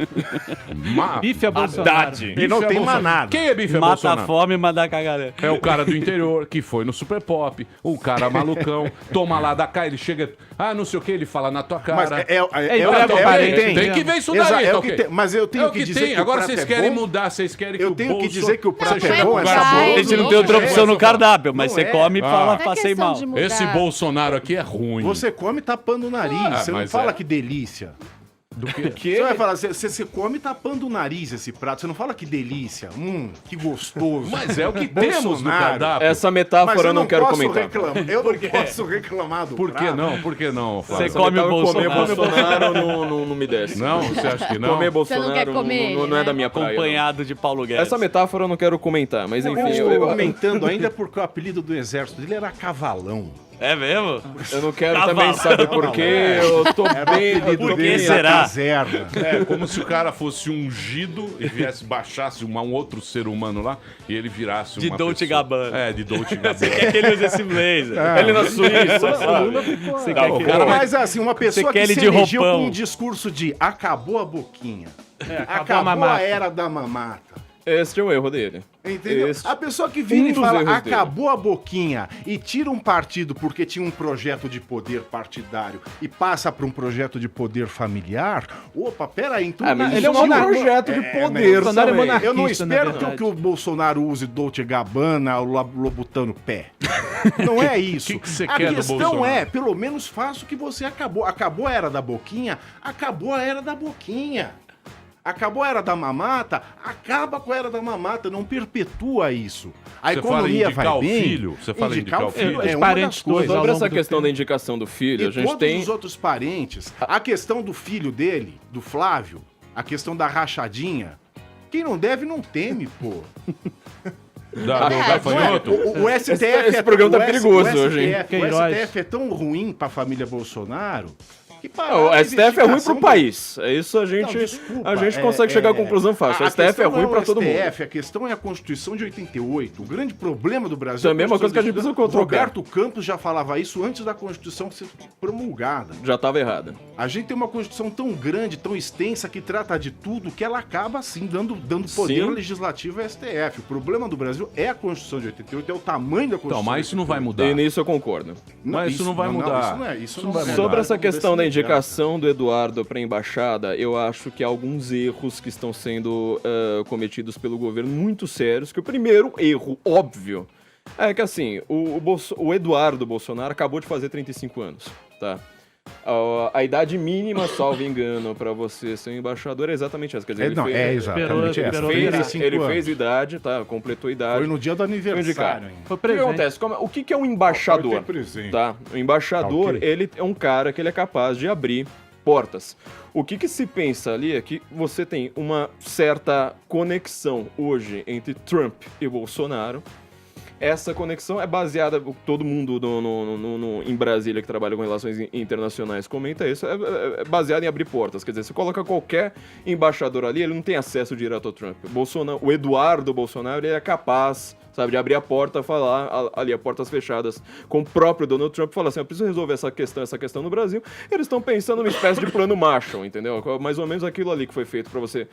K: Bife a Bolsonaro.
L: E não tem mais nada.
D: Quem é bife a
B: Mata a
D: Bolsonaro?
B: fome, mas dá cagada.
D: É o cara do interior que foi no Super Pop, o cara malucão, toma lá da cá, ele chega, não sei o que, ele fala na tua
L: Mas
D: cara.
L: é o
K: entrega
L: que
K: parente,
L: tem.
D: Tem que ver isso
L: Exato,
D: daí,
L: é
D: tá
L: o que
D: ok?
L: tem. Mas eu tenho
D: É o
L: que
D: que
L: dizer
D: tem.
L: que o
D: Agora
L: prato
D: vocês
L: é
D: querem
L: bom.
D: mudar, vocês querem que
L: Eu
D: o
L: tenho que
D: bolso...
L: dizer que o prato
D: Você
L: é
D: chega
L: bom,
D: no
L: é
D: cara
L: saboroso.
B: A gente não tem outra opção no cardápio, mas você come e fala,
H: Não é
B: passei
H: questão
B: mal.
H: de mudar.
D: Esse Bolsonaro aqui é ruim.
L: Você come tapando o nariz, você não
D: mas
L: fala
D: é.
L: que delícia.
D: Do quê?
L: Você vai falar, você come tapando o nariz esse prato, você não fala que delícia, que gostoso.
D: Mas é o que temos no
L: Bolsonaro.
D: cardápio.
J: Essa
L: Mas
J: metáfora eu não quero
L: posso
J: comentar.
L: reclamar. Eu não posso reclamar do
D: Por que
L: prato.
D: não? Por que não, Flávio?
B: Você come o
J: Comer
B: Bolsonaro.
J: Bolsonaro não me desce.
D: Não? Você acha que não?
J: Comer
H: Você
J: Bolsonaro
H: não quer comer
J: não
H: ele,
J: é
H: né?
J: da minha praia. não.
B: Acompanhado de Paulo Guedes.
J: Essa metáfora eu não quero comentar, mas enfim.
L: Eu estou comentando ainda porque o apelido do exército dele era Cavalão.
B: É mesmo?
J: Eu não quero
B: Cavalo.
J: também saber por quê. Eu tô bem.
B: Por que será?
L: Caserna.
D: É, como se o cara fosse ungido e baixasse um outro ser humano lá e ele virasse
B: De
D: uma
B: Dolce
D: pessoa.
B: Gabbana.
D: É, de Dolce Gabbana.
B: Você quer que ele use esse blazer?
J: Ele na Suíça, sabe?
B: Você
D: Tá
B: quer
D: bom,
B: que
D: cara,
L: Mas assim, uma pessoa
B: quer
L: que
B: ele
L: se
B: de
L: elegeu
B: roupão.
L: com um discurso de acabou a boquinha.
K: acabou a
L: Acabou a
K: mamata.
L: era da mamata.
J: Esse é o erro dele.
L: Entendeu?
J: Esse-
L: A pessoa que vira
J: um
L: e
J: dos
L: fala,
J: erros dele.
L: acabou a boquinha e tira um partido porque tinha um projeto de poder partidário e passa para um projeto de poder familiar, opa, peraí, então...
J: Mas
K: ele
J: isso
K: é um
J: não é um
K: monarca-
J: projeto de
L: mas
J: poder
K: Bolsonaro é
J: também.
K: monarquista,
L: eu não
K: na
L: espero
K: verdade.
L: que o Bolsonaro use Dolce Gabbana ou Lobutano pé. Não é isso.
D: Que você
L: A
D: quer do
L: questão
D: Bolsonaro?
L: é, pelo menos faça o que você acabou. Acabou a era da boquinha, acabou a era da boquinha. Acabou a era da mamata, acaba com a era da mamata, não perpetua isso. A
D: Você fala
L: economia
D: indicar
L: vai
D: o
L: bem.
D: filho? Você fala indicar o filho?
K: Os
L: É uma
K: parentes
L: das coisas.
K: todos,
J: Sobre
K: ao
J: essa
K: longo do
J: questão
K: tempo.
J: da indicação do filho,
L: E
J: a gente
L: todos
J: tem.
L: os outros parentes, a questão do filho dele, do Flávio, a questão da rachadinha, quem não deve não teme, pô.
D: Do
L: Não é?
D: gafanhoto?
L: O STF
J: Esse programa tá perigoso hoje, hein?
L: O
K: Queiroz.
L: STF é tão ruim pra família Bolsonaro que
J: Não, o STF é ruim pro país. É isso a gente,
L: Não, desculpa,
J: a gente consegue chegar à conclusão fácil. O STF é
L: questão
J: ruim
L: não
J: pra todo mundo.
L: STF, a questão é a Constituição de 88. O grande problema do Brasil
J: Também é uma coisa que a gente precisa controlar.
L: Roberto Campos já falava isso antes da Constituição ser promulgada.
J: Já tava errada.
L: A gente tem uma Constituição tão grande, tão extensa, que trata de tudo, que ela acaba, assim, dando poder
J: Sim.
L: legislativo ao STF. O problema do Brasil é a Constituição de 88, é o tamanho da Constituição.
D: Então, mas isso não vai mudar.
J: E nisso eu concordo.
D: Mas isso não vai mudar.
L: Isso não vai mudar.
J: Sobre essa questão da
L: Vamos ver se
J: indicação do Eduardo para embaixada, eu acho que há alguns erros que estão sendo cometidos pelo governo muito sérios. Que o primeiro erro, óbvio, é que assim, o Eduardo Bolsonaro acabou de fazer 35 anos, tá? A idade mínima, salvo engano, para você ser um embaixador é exatamente essa. Quer dizer,
L: exatamente essa.
J: Ele fez idade, tá? Completou idade.
L: Foi no dia do aniversário, hein?
J: O que acontece? O que é um embaixador? Tá? O embaixador,
L: Ok.
J: ele é um cara que ele é capaz de abrir portas. O que se pensa ali é que você tem uma certa conexão hoje entre Trump e Bolsonaro. Essa conexão é baseada, todo mundo em Brasília que trabalha com relações internacionais comenta isso, é baseado em abrir portas. Quer dizer, você coloca qualquer embaixador ali, ele não tem acesso direto ao Trump. O Eduardo Bolsonaro, ele é capaz, sabe, de abrir a porta, falar ali, a portas fechadas, com o próprio Donald Trump, falar assim, eu preciso resolver essa questão no Brasil. Eles estão pensando numa espécie de plano Marshall, entendeu? Mais ou menos aquilo ali que foi feito para você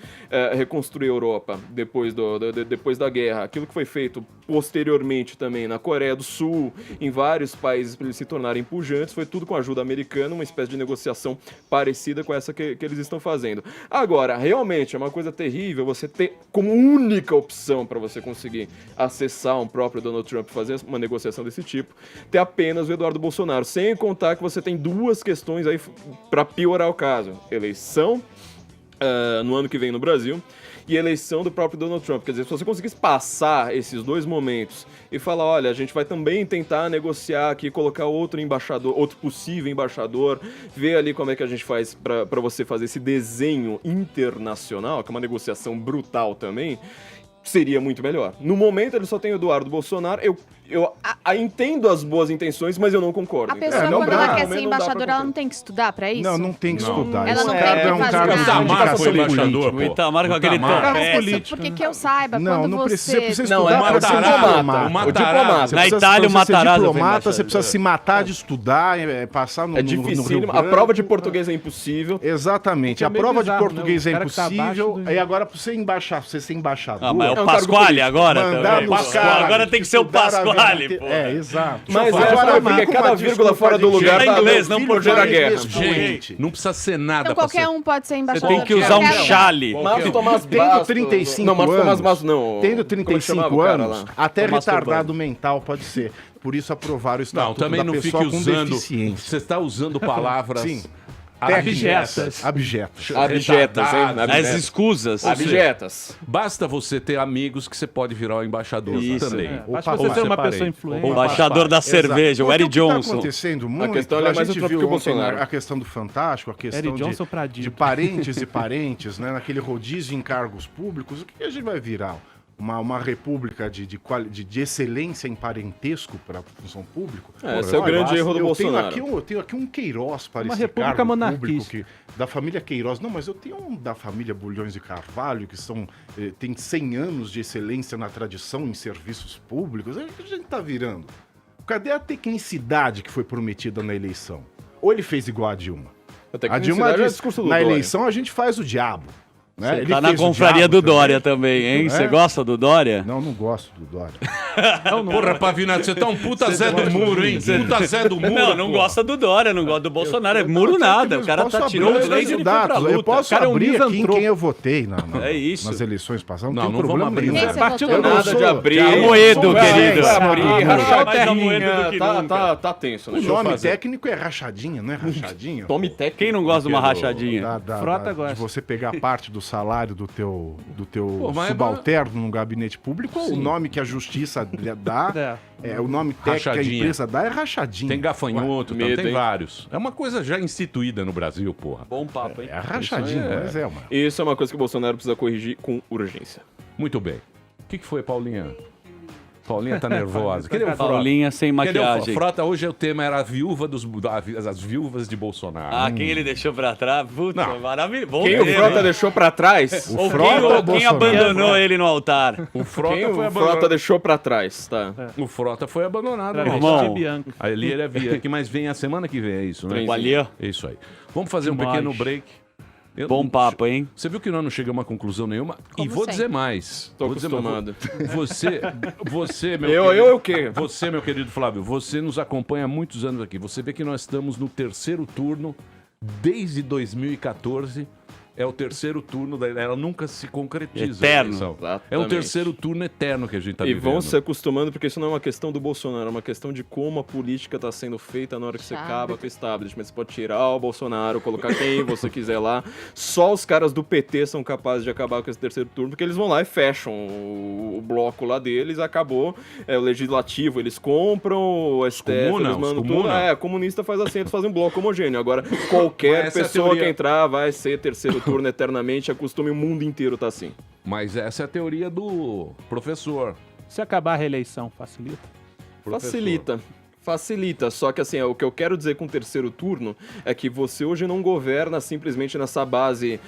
J: reconstruir a Europa depois da guerra. Aquilo que foi feito posteriormente também na Coreia do Sul, em vários países para eles se tornarem pujantes, foi tudo com a ajuda americana, uma espécie de negociação parecida com essa que eles estão fazendo. Agora, realmente, é uma coisa terrível você ter como única opção para você conseguir acessar um próprio Donald Trump, fazer uma negociação desse tipo, ter apenas o Eduardo Bolsonaro, sem contar que você tem duas questões aí para piorar o caso. Eleição no ano que vem no Brasil e eleição do próprio Donald Trump. Quer dizer, se você conseguisse passar esses dois momentos e falar, olha, a gente vai também tentar negociar aqui, colocar outro embaixador, outro possível embaixador, ver ali como é que a gente faz para você fazer esse desenho internacional, que é uma negociação brutal também, seria muito melhor. No momento, ele só tem o Eduardo Bolsonaro. Eu entendo as boas intenções, mas eu não concordo.
H: A pessoa, quando ela quer ser embaixadora, ela não tem que estudar pra isso?
L: Não tem que estudar.
H: Ela não tem
L: cara
H: que
L: é um
H: fazer
L: cara
H: nada.
L: de
D: Itamar foi embaixador, pô.
B: O Itamar com aquele
H: Porque que eu saiba,
L: Não,
H: quando
L: não
H: você...
L: precisa
J: Não,
L: estudar
J: é
L: para ser diplomata.
J: O diplomata.
L: Você
B: Na
L: precisa-
B: Itália, o
L: pra você ser
B: Matarazzo foi
L: diplomata,
B: embaixador.
L: você precisa se matar de estudar, passar no
J: É
L: no
J: dificílimo.
L: Rio
J: A
L: Branco.
J: prova de português é impossível.
L: Exatamente.
K: É
L: A
K: meio
L: prova
K: bizarro,
L: de português
K: né? O
L: é
K: cara que tá
L: impossível.
K: abaixo do-
L: E agora, pra você ser embaixador...
B: Ah, mas é
J: É
B: o
J: um cargo
B: Pasquale
J: político.
B: agora
L: mandar
B: também.
L: nos
B: Pasquale,
L: caras
B: agora tem que ser o
L: estudar a
B: Pasquale,
L: vida-
B: pô.
L: É, exato.
J: Mas
L: Agora,
J: porque
L: com
J: cada
L: uma
J: vírgula fora do
L: desculpa
J: lugar
L: de
B: Fala
J: tá
B: inglês, não
J: filho
B: português.
J: gera guerra.
L: Gente,
D: Não precisa ser nada
H: Então
D: pra
H: qualquer
D: ser.
H: um pode ser
B: Você
H: embaixador.
B: tem que usar um
H: Qualquer
B: chale.
J: Márcio Tomás
L: Tendo
J: Bastos.
L: 35
J: Não, Márcio Tomás
L: anos,
J: Bastos não.
L: tendo
J: Como é que chamava
L: 35
J: o cara
L: anos,
J: lá?
L: até
B: Tô masturbando.
L: retardado mental pode ser. Por isso aprovaram o
D: Não,
L: estatuto
D: também
L: da
D: não fique
L: pessoa com
D: usando.
L: deficiência.
D: Você está usando palavras
L: Sim.
D: abjetas.
L: Abjetas.
J: Abjetas, hein?
D: Retardadas.
B: As escusas.
J: Abjetas.
D: Basta você ter amigos que você pode virar o embaixador
B: Isso.
D: também.
K: Basta você ser uma
D: separei.
K: pessoa influente.
B: O embaixador da cerveja, o
L: Porque
B: Eric
L: que tá
B: Johnson.
L: acontecendo muito,
J: questão é mais
L: gente
J: o Trump
L: viu
J: que o
L: ontem
J: Bolsonaro.
L: a questão do Fantástico, a questão
K: Eric Johnson Pradinho.
L: de parentes e parentes, né, naquele rodízio em cargos públicos, o que a gente vai virar? uma república de excelência em parentesco para a função pública.
J: Esse é o grande erro do Bolsonaro.
L: Eu tenho aqui um Queiroz para
K: Uma
L: esse
K: república
L: cargo
K: monarquista.
L: público da família Queiroz. Não, mas eu tenho um da família Bulhões de Carvalho, que tem 100 anos de excelência na tradição em serviços públicos. O que a gente está virando? Cadê a tecnicidade que foi prometida na eleição? Ou ele fez igual a Dilma?
J: A Dilma
L: disse, na eleição a gente faz o diabo. Né?
B: Você tá na confraria do Dória também, hein? Você gosta do Dória?
L: Não gosto do Dória.
D: Porra, Pavinato, você tá um puta Zé do Muro, hein? Puta Zé do Muro.
B: Não gosta do Dória, não gosta do Bolsonaro. É muro nada. O cara tá tirando os leis e ele foi pra luta.
L: Eu posso abrir aqui em quem eu votei nas eleições passadas.
D: Não vamos abrir.
L: Não
J: é partido nada de abrir.
B: Amoedo, querido.
J: Tá tenso, né?
L: O nome técnico é rachadinha, não é rachadinho?
J: Nome técnico.
B: Quem não gosta de uma rachadinha?
K: Frota gosta.
L: De você pegar parte do salário do teu subalterno no gabinete público, o nome que a justiça dá, o nome técnico que a empresa dá é rachadinha.
D: Tem gafanhoto, tem vários. É uma coisa já instituída no Brasil, porra.
B: Bom papo, hein?
L: É rachadinha, mas é uma.
J: Isso é uma coisa que o Bolsonaro precisa corrigir com urgência.
D: Muito bem. O que foi, Paulinha? Paulinha tá nervosa. Cadê o Frota?
B: Paulinha sem maquiagem.
D: Frota, hoje o tema era a viúva as viúvas de Bolsonaro.
B: Quem ele deixou pra trás? Puta, maravilhoso.
J: Quem o Frota deixou pra trás?
B: Quem abandonou ele no altar?
D: O Frota
J: Quem o Frota deixou pra trás, tá?
D: O Frota foi abandonado,
K: irmão.
D: Ali ele havia. Que mais vem a semana que vem, é isso, né? É isso aí. Vamos fazer um pequeno break.
B: Bom papo, hein?
D: Você viu que nós não chegamos a uma conclusão nenhuma?
H: Como
D: e vou
H: sempre.
D: dizer mais.
J: Tô acostumado.
D: Você, meu
J: Eu o quê?
D: Você, meu querido Flávio, você nos acompanha há muitos anos aqui. Você vê que nós estamos no terceiro turno desde 2014. É o terceiro turno, ela nunca se concretiza.
B: Eterno.
D: É um terceiro turno eterno que a gente tá vivendo.
J: E vão se acostumando, porque isso não é uma questão do Bolsonaro, é uma questão de como a política está sendo feita na hora que você acaba com o establishment. Você pode tirar o Bolsonaro, colocar quem você quiser lá. Só os caras do PT são capazes de acabar com esse terceiro turno, porque eles vão lá e fecham o bloco lá deles, acabou. O legislativo, eles compram, o STF, eles mandam tudo. Comunista faz assim, eles fazem um bloco homogêneo. Agora, qualquer pessoa que entrar vai ser terceiro turno eternamente, acostume o mundo inteiro tá assim.
D: Mas essa é a teoria do professor.
K: Se acabar a reeleição, facilita?
J: Facilita, só que assim, o que eu quero dizer com o terceiro turno é que você hoje não governa simplesmente nessa base,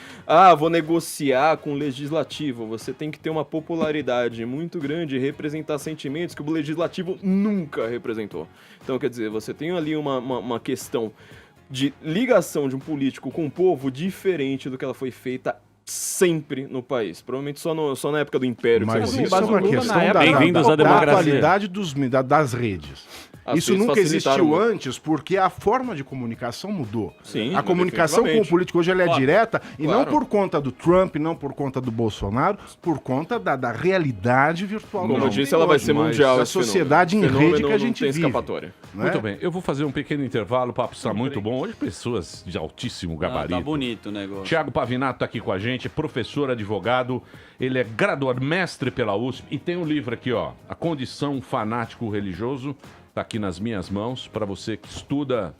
J: vou negociar com o legislativo. Você tem que ter uma popularidade muito grande e representar sentimentos que o legislativo nunca representou. Então, quer dizer, você tem ali uma questão de ligação de um político com o povo diferente do que ela foi feita sempre no país. Provavelmente só na época do Império.
L: Mas isso é uma questão da atualidade das redes. Isso nunca existiu antes porque a forma de comunicação mudou.
J: Sim,
L: a comunicação com o político hoje ela é direta e não por conta do Trump, não por conta do Bolsonaro, por conta da realidade virtual.
J: Como eu disse, ela vai ser mundial.
L: Da sociedade em rede que a gente vive.
J: Escapatória.
D: Muito bem, eu vou fazer um pequeno intervalo, o papo está muito bom. Hoje pessoas de altíssimo gabarito.
B: Tá bonito o negócio.
D: Tiago Pavinato está aqui com a gente, professor, advogado, ele é graduado, mestre pela USP e tem um livro aqui, ó, A Condição Fanático Religioso, tá aqui nas minhas mãos, para você que estuda.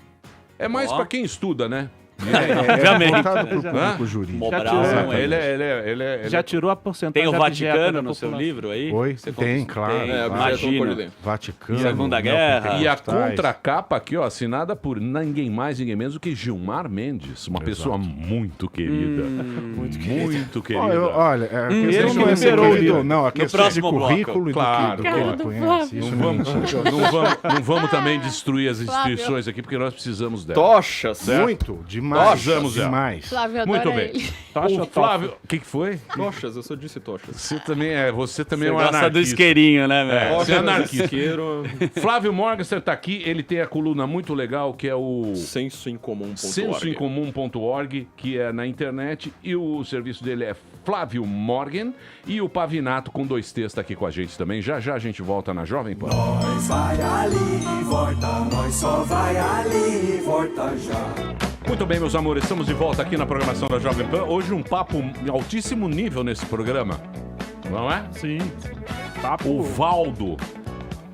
D: É mais para quem estuda, né?
L: Voltado pro público jurídico.
K: Já tirou a porcentagem.
B: Tem o Vaticano no seu livro aí?
L: Tem, claro.
B: Imagina.
L: Vaticano.
B: Segunda Guerra.
D: E a contracapa aqui, ó, assinada por ninguém mais, ninguém menos do que Gilmar Mendes, uma pessoa muito querida. Muito querida.
L: Olha,
K: ele não liberou o livro.
L: Não, a questão de currículo
D: claro,
L: do que conhece.
D: Não vamos também destruir as instituições aqui, porque nós precisamos delas.
J: Tochas.
L: Muito, demais. Demais.
H: Flávio
D: Muito
H: adora
D: bem.
H: ele.
D: O Flávio, o que foi?
J: Tochas, eu só disse tochas.
D: Você também é um
B: Você
D: anarquista.
B: gosta do isqueirinho, né, velho?
D: Você é anarquista. Flávio Morgenstern tá aqui, ele tem a coluna muito legal, que é o sensoincomum.org, que é na internet, e o serviço dele é Flávio Morgan, e o Pavinato com 2 T's tá aqui com a gente também. Já a gente volta na Jovem Pan.
A: Nós vai ali, volta, nós só vai ali, volta já.
D: Muito bem, meus amores, estamos de volta aqui na programação da Jovem Pan. Hoje um papo em altíssimo nível nesse programa, não é?
K: Sim.
D: O Valdo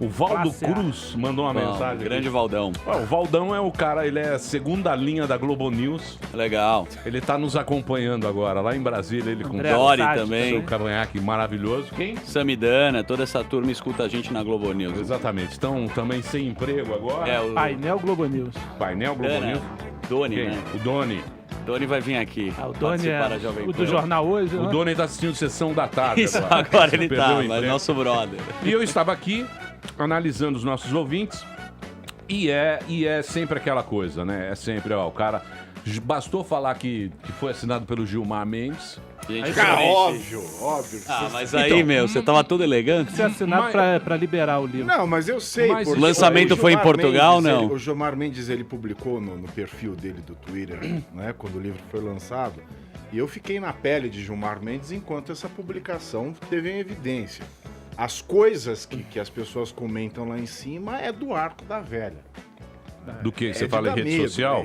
D: O Valdo
K: Classe A.
D: Cruz mandou uma
B: Bom,
D: mensagem.
B: grande
D: aqui.
B: Valdão.
D: O Valdão é o cara, ele é a segunda linha da Globo News.
B: Legal.
D: Ele tá nos acompanhando agora, lá em Brasília, ele com
B: André Dori
D: Sade,
B: também.
D: seu cavanhaque maravilhoso. Quem?
B: Samidana, toda essa turma escuta a gente na Globo News.
D: Exatamente. Estão também sem emprego agora.
B: É, o
K: Painel Globo News.
D: Painel Globo
B: Dana,
D: News.
B: Doni,
D: Quem?
B: né?
D: O Doni.
B: Doni vai vir aqui.
K: O Doni é
B: participar da Jovem
K: o do
B: Pan.
K: jornal hoje,
D: O
K: né?
D: Doni tá assistindo Sessão da Tarde.
B: Isso, agora ele
D: Perdeu
B: tá,
D: o
B: mas
D: emprego.
B: nosso brother.
D: E eu estava aqui analisando os nossos ouvintes e é sempre aquela coisa, né? É sempre, ó, o cara... Bastou falar que foi assinado pelo Gilmar Mendes.
B: Gente,
L: óbvio.
B: Ah, mas aí, meu, você tava todo elegante.
K: Você assinado pra liberar o livro.
L: Não, mas eu sei.
D: Mas
L: porque
B: o lançamento foi em
L: Gilmar
B: Portugal,
L: Mendes,
B: não?
L: O Gilmar Mendes, ele publicou no perfil dele do Twitter, né, quando o livro foi lançado, e eu fiquei na pele de Gilmar Mendes enquanto essa publicação teve em evidência. As coisas que as pessoas comentam lá em cima é do arco da velha.
D: Do que? Você
L: É de
D: fala em
L: dar
D: rede
L: medo,
D: social?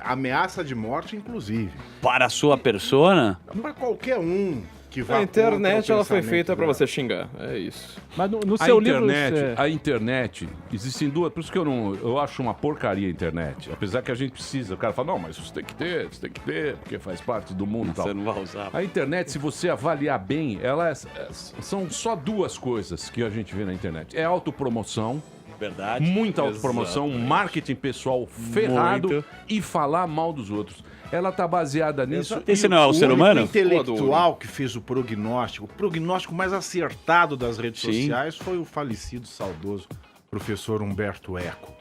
L: a ameaça de morte, inclusive.
B: Para a sua persona?
L: Para qualquer um que vá
J: A internet
L: contra o
J: ela foi
L: pensamento
J: feita pra
L: dela.
J: você xingar. É isso.
K: Mas no seu livro...
D: A internet, existem duas, por isso que eu acho uma porcaria a internet. Apesar que a gente precisa, o cara fala, não, mas você tem que ter, porque faz parte do mundo e tal.
B: Você não vai usar.
D: A internet, se você avaliar bem, são só duas coisas que a gente vê na internet. É autopromoção,
B: Verdade.
D: muita autopromoção, marketing pessoal ferrado
B: Muito.
D: e falar mal dos outros. Ela tá baseada nisso.
B: Esse não é o ser humano?
L: O intelectual que fez o prognóstico mais acertado das redes
B: Sim.
L: sociais foi o falecido, saudoso professor Humberto Eco.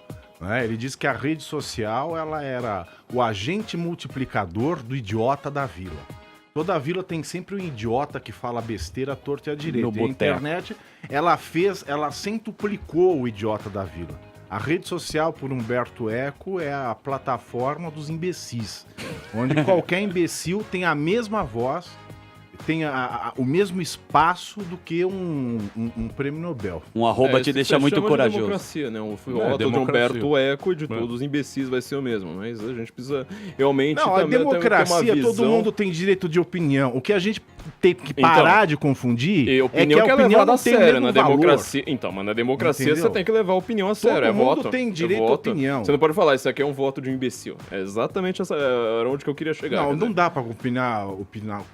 L: Né? Ele disse que a rede social ela era o agente multiplicador do idiota da vila. Toda vila tem sempre um idiota que fala besteira à torta e à direita.
B: No
L: E a
B: boteco.
L: internet, ela centuplicou o idiota da vila. A rede social, por Humberto Eco, é a plataforma dos imbecis, onde qualquer imbecil tem a mesma voz, tem o mesmo espaço do que um prêmio Nobel.
B: Um arroba te
J: isso
B: deixa
J: se
B: muito
J: chama de
B: corajoso.
J: democracia, né? O voto de
D: democracia.
J: Humberto Eco e de todos os imbecis vai ser o mesmo. Mas a gente precisa realmente
L: Não, a
J: também ter uma
L: democracia,
J: visão.
L: todo mundo tem direito de opinião. O que a gente tem que parar de confundir
J: E
L: é
J: opinião
L: que a
J: que é
L: opinião
J: levada
L: não
J: a
L: tem o
J: sério
L: mesmo
J: na
L: valor.
J: democracia. Então, mas na democracia
L: Entendeu?
J: você tem que levar a opinião a sério.
L: Todo
J: É
L: mundo
J: voto.
L: tem direito
J: é
L: à
J: voto.
L: opinião.
J: Você não pode falar, isso aqui é um voto de um imbecil. É exatamente essa, era onde que eu queria chegar.
L: Não,
J: quer
L: não
J: dizer.
L: dá pra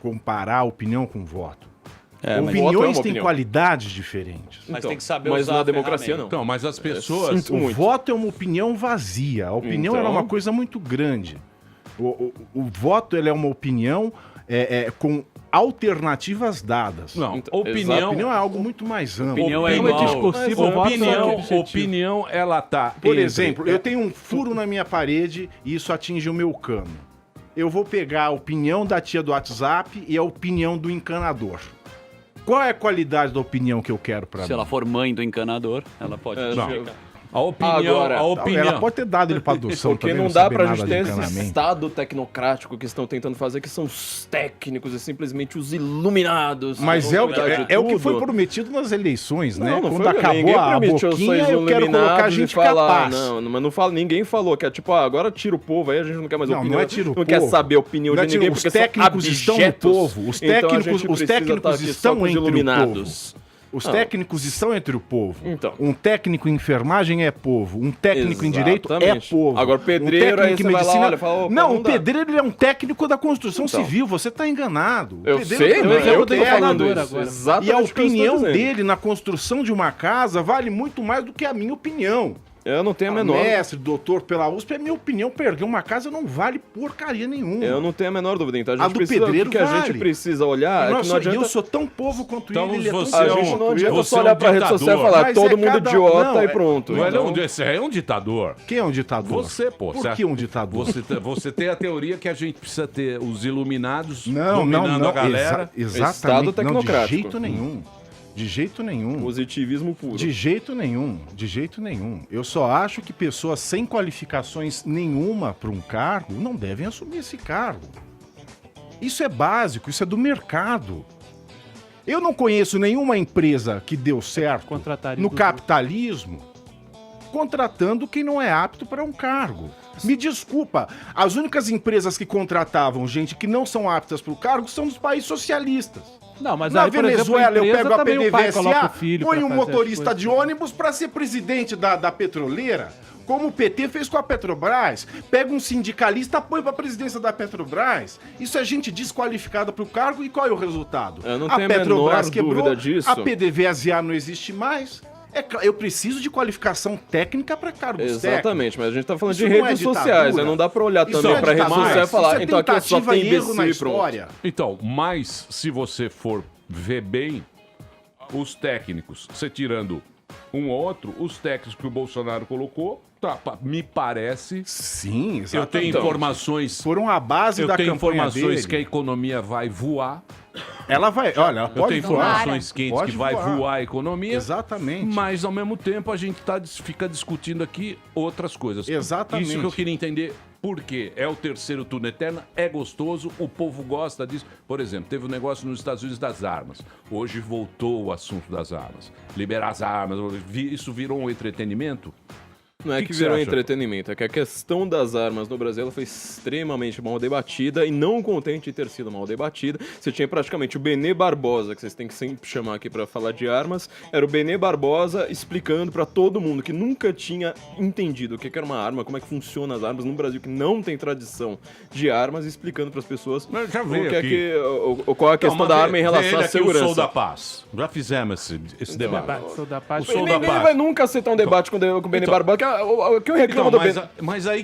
L: comparar opinião com voto.
B: É, mas-
J: voto é uma
L: Opiniões têm
J: opinião.
L: qualidades diferentes.
B: Mas
J: Então,
B: tem que saber
J: mas
B: usar
J: na
B: a
J: democracia
B: ferramenta.
J: não.
D: Então, mas as pessoas...
J: sinto
L: O
J: muito.
L: voto é uma opinião vazia. A opinião
J: Então-
L: era uma coisa muito grande. O voto ele é uma opinião com alternativas dadas.
D: Não,
J: Então,
L: A
D: opinião...
L: opinião é algo muito mais amplo.
B: Opinião é
K: Não é
B: igual.
K: discursivo, o voto
D: Opinião,
K: é objetivo.
D: opinião, ela tá...
L: Por
D: entre-
L: exemplo, eu tenho um furo na minha parede e isso atinge o meu cano. Eu vou pegar a opinião da tia do WhatsApp e a opinião do encanador. Qual é a qualidade da opinião que eu quero pra
B: Se
L: mim?
B: ela for mãe do encanador, ela pode.
J: Não.
D: A opinião,
J: Agora,
D: a opinião...
L: Ela pode ter dado ele pra adoção
J: Porque
L: também,
J: não dá
L: sabe
J: pra
L: nada
J: gente
L: de
J: ter esse
L: encanamento.
J: estado tecnocrático que estão tentando fazer, que são os técnicos e simplesmente os iluminados.
L: Mas
J: que
L: é
J: vão
L: o,
J: cuidar de
L: é o que
J: tudo.
L: foi prometido nas eleições, né?
J: Não, não
L: Quando
J: foi,
L: acabou
J: ninguém
L: a
J: permitiu
L: boquinha,
J: os
L: eu quero colocar a
J: iluminados e
L: gente
J: falar.
L: capaz.
J: Não, mas não fala, ninguém falou que é tipo, agora tira o povo, aí a gente não quer mais
L: Não,
J: opinião.
L: não é tira o
J: não quer
L: povo.
J: saber a opinião
L: Não é
J: de
L: tira-
J: ninguém,
L: os
J: porque
L: técnicos
J: são
L: estão no
J: abjetos.
L: povo. Os
J: Então a
L: técnicos,
J: gente
L: os
J: precisa
L: técnicos
J: estar aqui só
L: estão
J: com os
L: entre
J: iluminados.
L: o povo. Os técnicos estão entre o povo.
J: Então.
L: Um técnico em enfermagem é povo. Um técnico em direito é
J: Exatamente.
L: povo.
J: Agora, pedreiro,
L: um
J: aí
L: técnico
J: você
L: em
J: vai lá,
L: medicina...
J: olha e fala, opa,
L: não,
J: não
L: o
J: dá.
L: pedreiro ele é um técnico da construção
J: Então.
L: civil. Você está enganado. O
J: Eu
L: pedreiro
J: sei,
L: também
J: não,
L: é um
J: eu tô falando
L: técnico.
J: isso. Exatamente
L: E a
J: o que eu estou
L: opinião
J: dizendo.
L: dele na construção de uma casa vale muito mais do que a minha opinião.
J: Eu não tenho a menor.
L: Mestre, doutor pela USP, é minha opinião. Perder uma casa não vale porcaria nenhuma.
J: Eu não tenho a menor dúvida. Então a
L: A
J: gente
L: do
J: precisa,
L: pedreiro
J: o que a
L: vale.
J: gente precisa olhar é que não adianta...
L: Eu sou tão povo quanto
D: Então
L: ele é tão
D: você
J: A
D: é
J: gente
D: um-
J: não adianta
D: você
J: só
D: é um
J: olhar pra rede social e
D: ditador.
J: falar
L: Mas
J: todo
L: é
J: mundo
L: cada-
J: idiota
L: não,
J: e pronto.
D: Não,
J: Então,
D: esse é um ditador.
L: Quem é um ditador?
D: Você, pô.
L: Por que um ditador?
D: Você tem a teoria que a gente precisa ter os iluminados
L: Não,
D: dominando a galera.
L: Exatamente.
J: Estado
L: Não, de
J: tecnocrático.
L: jeito nenhum. De jeito nenhum.
J: positivismo puro.
L: De jeito nenhum. De jeito nenhum. Eu só acho que pessoas sem qualificações nenhuma para um cargo não devem assumir esse cargo. Isso é básico, isso é do mercado. Eu não conheço nenhuma empresa que deu certo
K: Contrataria
L: no
K: do-
L: capitalismo contratando quem não é apto para um cargo. Me desculpa, as únicas empresas que contratavam gente que não são aptas para o cargo são dos países socialistas.
K: Não, mas
L: Na
K: aí, por exemplo,
L: Venezuela eu
K: empresa
L: pego a
K: também o pai coloca
L: PDVSA,
K: o filho
L: põe
K: pra
L: um
K: fazer as
L: motorista
K: coisas.
L: de ônibus para ser presidente da petroleira, como o PT fez com a Petrobras. Pega um sindicalista, põe para a presidência da Petrobras. Isso é gente desqualificada para o cargo e qual é o resultado?
J: Eu não tenho a menor dúvida disso.
L: A PDVSA não existe mais. Eu preciso de qualificação técnica para cargos
J: Exatamente, mas a gente tá falando
L: Isso
J: de
L: não é
J: redes
L: ditadura?
J: sociais, né? Não dá pra olhar
L: Isso
J: também
L: é
J: pra redes
L: ditadura?
J: sociais e falar,
L: Isso é
J: então aqui só
L: tentativa
J: tem
L: e erro na
J: imbecil e pronto.
L: história.
D: Então, mas se você for ver bem, os técnicos, você tirando um ou outro, os técnicos que o Bolsonaro colocou, me parece...
L: Sim, exatamente.
D: Eu tenho informações...
L: Foram a base
D: eu
L: da
D: tenho
L: campanha
D: informações
L: dele.
D: que a economia vai voar.
L: Ela vai, olha, ela
D: Eu
L: pode
D: tenho
L: voar.
D: informações quentes
L: Pode
D: que vai
L: voar.
D: voar a economia.
L: Exatamente.
D: Mas, ao mesmo tempo, a gente fica discutindo aqui outras coisas.
L: Exatamente.
D: Isso que eu queria entender. Por quê? É o terceiro turno eterno, é gostoso, o povo gosta disso. Por exemplo, teve um negócio nos Estados Unidos das armas. Hoje voltou o assunto das armas. Liberar as armas. Isso virou um entretenimento?
J: Não é que
D: você
J: virou
D: acha?
J: entretenimento, é que a questão das armas no Brasil ela foi extremamente mal debatida e não contente de ter sido mal debatida. Você tinha praticamente o Benê Barbosa, que vocês têm que sempre chamar aqui pra falar de armas, era o Benê Barbosa explicando pra todo mundo que nunca tinha entendido o que era uma arma, como é que funcionam as armas no Brasil, que não tem tradição de armas, explicando pras pessoas
D: Mas já
J: o
D: veio
J: que é
D: aqui.
J: qual é a questão
D: Não, mas
J: da arma em relação
D: veio
J: à
D: aqui
J: segurança.
D: O Sou da Paz. Já fizemos esse debate.
K: Sou da Paz.
D: O Sou da
J: Ninguém
D: Paz.
J: vai nunca aceitar um debate com o Benê
D: Então-
J: Barbosa, que eu reclamo do Benê.
D: mas aí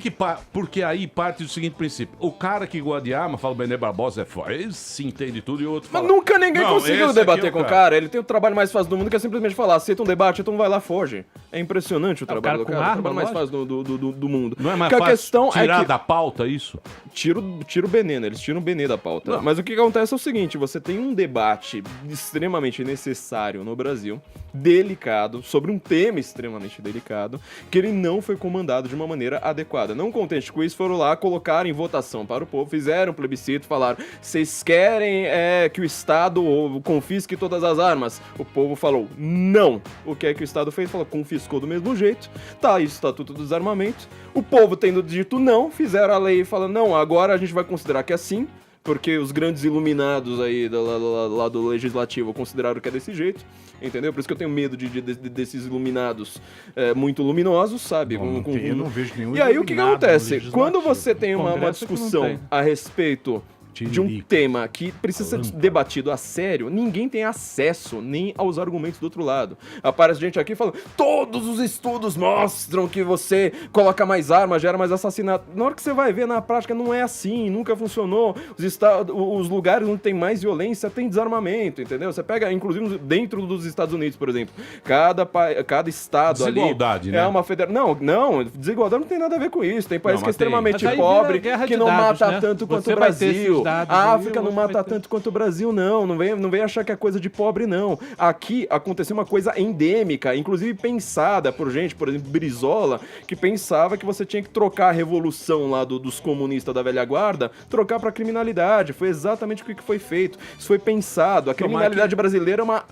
D: porque aí parte do seguinte princípio. O cara que gosta de arma fala o Benê Barbosa é foda. Ele se entende tudo e o outro
J: Mas
D: fala...
J: nunca ninguém
D: Não,
J: conseguiu
D: esse
J: debater
D: aqui é
J: com o cara. Ele tem o trabalho mais fácil do mundo, que é simplesmente falar, aceita um debate, então vai lá, foge. É impressionante o trabalho do
K: com
J: cara.
K: arma,
J: O trabalho mais
K: lógico.
J: fácil do mundo.
D: Não é mais
J: Porque a
D: fácil
J: questão
D: tirar
J: é que
D: da pauta isso?
J: tira o Benê, né? Eles tiram o Benê da pauta. Mas o que acontece é o seguinte, você tem um debate extremamente necessário no Brasil, delicado, sobre um tema extremamente delicado, que ele não foi comandado de uma maneira adequada. Não contente com isso, foram lá, colocaram em votação para o povo, fizeram um plebiscito, falaram, vocês querem que o Estado confisque todas as armas? O povo falou, não. O que é que o Estado fez? Falou, confiscou do mesmo jeito, tá aí o Estatuto do Desarmamento. O povo tendo dito não, fizeram a lei e falaram, não, agora a gente vai considerar que é assim, porque os grandes iluminados aí lá do Legislativo consideraram que é desse jeito, entendeu? Por isso que eu tenho medo desses iluminados muito luminosos, sabe?
L: Eu não vejo nenhum
J: E aí o que
L: iluminado
J: acontece?
L: no
J: Quando
L: Legislativo.
J: você tem uma
K: Congresso que não
J: discussão
K: tem.
J: a respeito de um tema que precisa ser debatido a sério, ninguém tem acesso nem aos argumentos do outro lado. Aparece gente aqui falando, todos os estudos mostram que você coloca mais armas, gera mais assassinato. Na hora que você vai ver na prática, não é assim, nunca funcionou. Os lugares onde tem mais violência tem desarmamento, entendeu? Você pega, inclusive, dentro dos Estados Unidos, por exemplo, cada estado
D: Desigualdade,
J: ali
D: né?
J: é uma federação. Não, desigualdade não tem nada a ver com isso. Tem país
D: Não,
J: que é
D: mas tem.
J: extremamente
K: Mas aí vira
J: pobre,
K: guerra
J: que
K: de
J: não
K: dados,
J: mata
K: né?
J: tanto quanto
K: Você
J: o
K: vai ter esses
J: Brasil.
K: dados
J: A
K: aí,
J: África
K: o
J: não
K: outro vai
J: mata
K: ter.
J: tanto quanto o Brasil, não. Não vem achar que é coisa de pobre, não. Aqui aconteceu uma coisa endêmica, inclusive pensada por gente, por exemplo, Brizola, que pensava que você tinha que trocar a revolução lá dos comunistas da velha guarda, trocar pra criminalidade. Foi exatamente o que foi feito. Isso foi pensado. A criminalidade brasileira é uma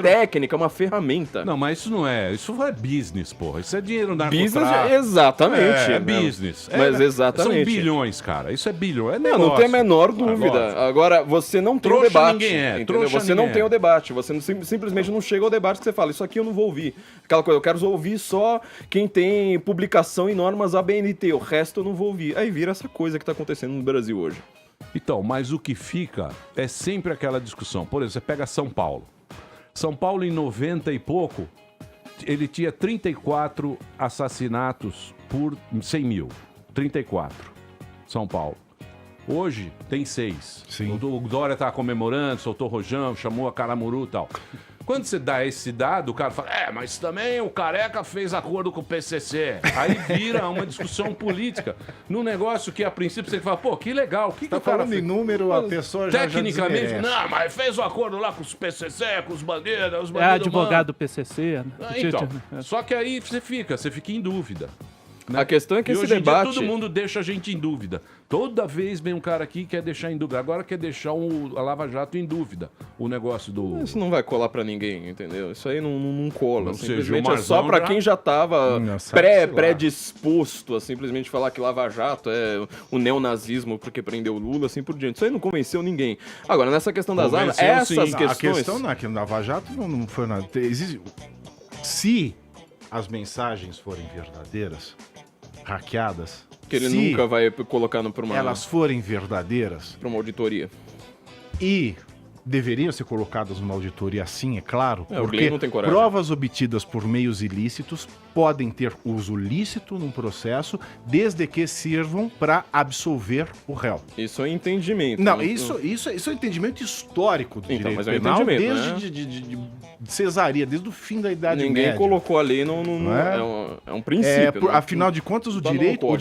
J: técnica, uma ferramenta.
D: Não, mas isso não é. Isso é business, porra. Isso é dinheiro na
J: Business, exatamente.
D: É
J: né?
D: business.
J: Mas exatamente.
D: São bilhões, cara. Isso é bilhão. É
J: Não,
D: negócio.
J: não tem a menor dúvida.
D: lógico.
J: Agora, você não tem o
D: Trouxa
J: debate.
D: ninguém é,
J: Entendeu?
D: trouxa
J: Você não
D: ninguém
J: tem
D: é.
J: o debate. Você simplesmente não chega ao debate que você fala, isso aqui eu não vou ouvir. Aquela coisa, eu quero ouvir só quem tem publicação em normas ABNT, o resto eu não vou ouvir. Aí vira essa coisa que tá acontecendo no Brasil hoje.
D: Então, mas o que fica é sempre aquela discussão. Por exemplo, você pega São Paulo. São Paulo, em 90 e pouco, ele tinha 34 assassinatos por 100 mil. 34. São Paulo. Hoje tem 6.
L: Sim.
D: O Dória tá comemorando, soltou rojão, chamou a Caramuru e tal. Quando você dá esse dado, o cara fala, mas também o Careca fez acordo com o PCC. Aí vira uma discussão política. Num negócio que, a princípio, você fala, pô, que legal. O que,
L: Tá
D: que o cara
L: falando em
D: fez?
L: número, a pessoa já
D: Tecnicamente,
L: desmerece.
D: não, mas fez o acordo lá com os PCC, com os bandeiras, os
K: É
D: bandidos.
K: advogado do PCC. Né?
D: Então, só que aí você fica em dúvida. né?
J: A questão é que
D: e
J: esse
D: hoje em dia
J: debate...
D: todo mundo deixa a gente em dúvida. Toda vez vem um cara aqui que quer deixar em dúvida. Agora quer deixar a Lava Jato em dúvida. O negócio do...
J: Isso não vai colar pra ninguém, entendeu? Isso aí não cola.
D: Ou seja,
J: Simplesmente
D: o
J: é só
D: Marzão
J: pra
D: já-
J: quem já tava
L: sabe, sei lá.
J: predisposto a simplesmente falar que Lava Jato é o neonazismo porque prendeu o Lula, assim por diante. Isso aí não convenceu ninguém. Agora, nessa questão das armas,
D: Convenceu,
J: essas
D: sim.
L: A
J: questões...
L: questão não é que no Lava Jato não foi nada. Se as mensagens forem verdadeiras, hackeadas,
J: Que ele
L: se
J: nunca vai colocar pra uma
L: forem verdadeiras
J: auditoria.
L: e deveriam ser colocadas numa auditoria, sim, é claro,
J: É, o
L: porque
J: Glenn não tem coragem.
L: provas obtidas por meios ilícitos podem ter uso lícito num processo, desde que sirvam para absolver o réu.
J: Isso é entendimento.
L: Não, isso é um entendimento histórico do
J: Então,
L: direito
J: mas é um
L: penal
J: entendimento,
L: desde de cesaria, desde o fim da Idade
J: Ninguém
L: Média.
J: colocou ali
L: Não é?
J: é um princípio. né?
L: Afinal de contas,
J: Tá no código.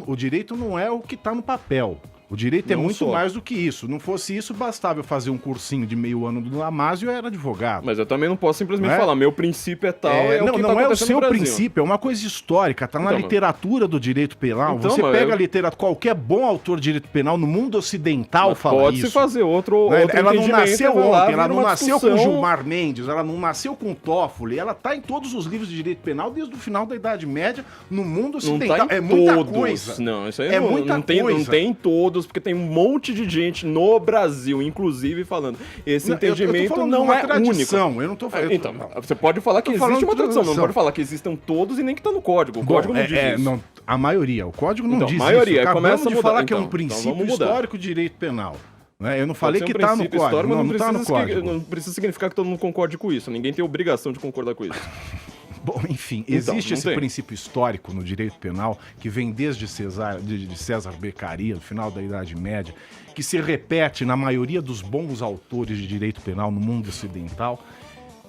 L: o direito não é o que está no papel. O direito é
J: Não
L: muito
J: só.
L: mais do que isso. Não fosse isso, bastava eu fazer um cursinho de meio ano do Damásio e eu era advogado.
J: Mas eu também não posso simplesmente
L: Não é?
J: falar, meu princípio é tal, é o
L: não,
J: que
L: não
J: tá
L: é o
J: acontecendo
L: seu
J: no Brasil.
L: princípio, é uma coisa histórica, tá na
J: Então,
L: literatura do direito penal.
J: Então,
L: Você
J: mas
L: pega
J: eu-
L: a literatura, qualquer bom autor de direito penal no mundo ocidental
J: Mas
L: fala
J: pode-se
L: isso.
J: fazer outro
L: Né?
J: outro
L: Ela não
J: entendimento,
L: nasceu
J: vai lá,
L: ontem,
J: vira
L: ela não
J: uma
L: nasceu com
J: discussão.
L: Gilmar Mendes, ela não nasceu com Toffoli, ela tá em todos os livros de direito penal desde o final da Idade Média no mundo
J: Não
L: ocidental.
J: tá em
L: É muita
J: todos.
L: coisa.
J: Não, isso aí
L: É
J: não,
L: muita
J: não tem, não
L: coisa.
J: tem em todos, porque tem um monte de gente no Brasil, inclusive, falando. Esse
L: Não, eu tô
J: entendimento
L: falando de
J: não
L: uma
J: é
L: tradição,
J: único.
L: eu não tô falando-
J: Então, você pode falar que
L: tô falando
J: existe uma
L: de
J: tradição, não
L: tradição.
J: pode falar que existam todos e nem que tá no código. O
L: Bom,
J: código não diz isso.
L: não, a maioria. O código não
J: Então,
L: diz
J: maioria,
L: isso.
J: começa
L: Acabamos
J: a
L: de
J: mudar.
L: falar que é um
J: Então,
L: princípio
J: vamos mudar.
L: histórico de direito penal. Né? Eu não
J: Pode
L: falei
J: ser um
L: que tá no
J: princípio
L: código.
J: histórico,
L: Não,
J: mas
L: não tá no
J: precisa
L: código.
J: não precisa significar que todo mundo concorde com isso. Ninguém tem obrigação de concordar com isso.
L: Bom, enfim,
J: Então,
L: existe
J: não
L: esse
J: tem.
L: princípio histórico no direito penal que vem desde de César Beccaria, no final da Idade Média, que se repete na maioria dos bons autores de direito penal no mundo ocidental,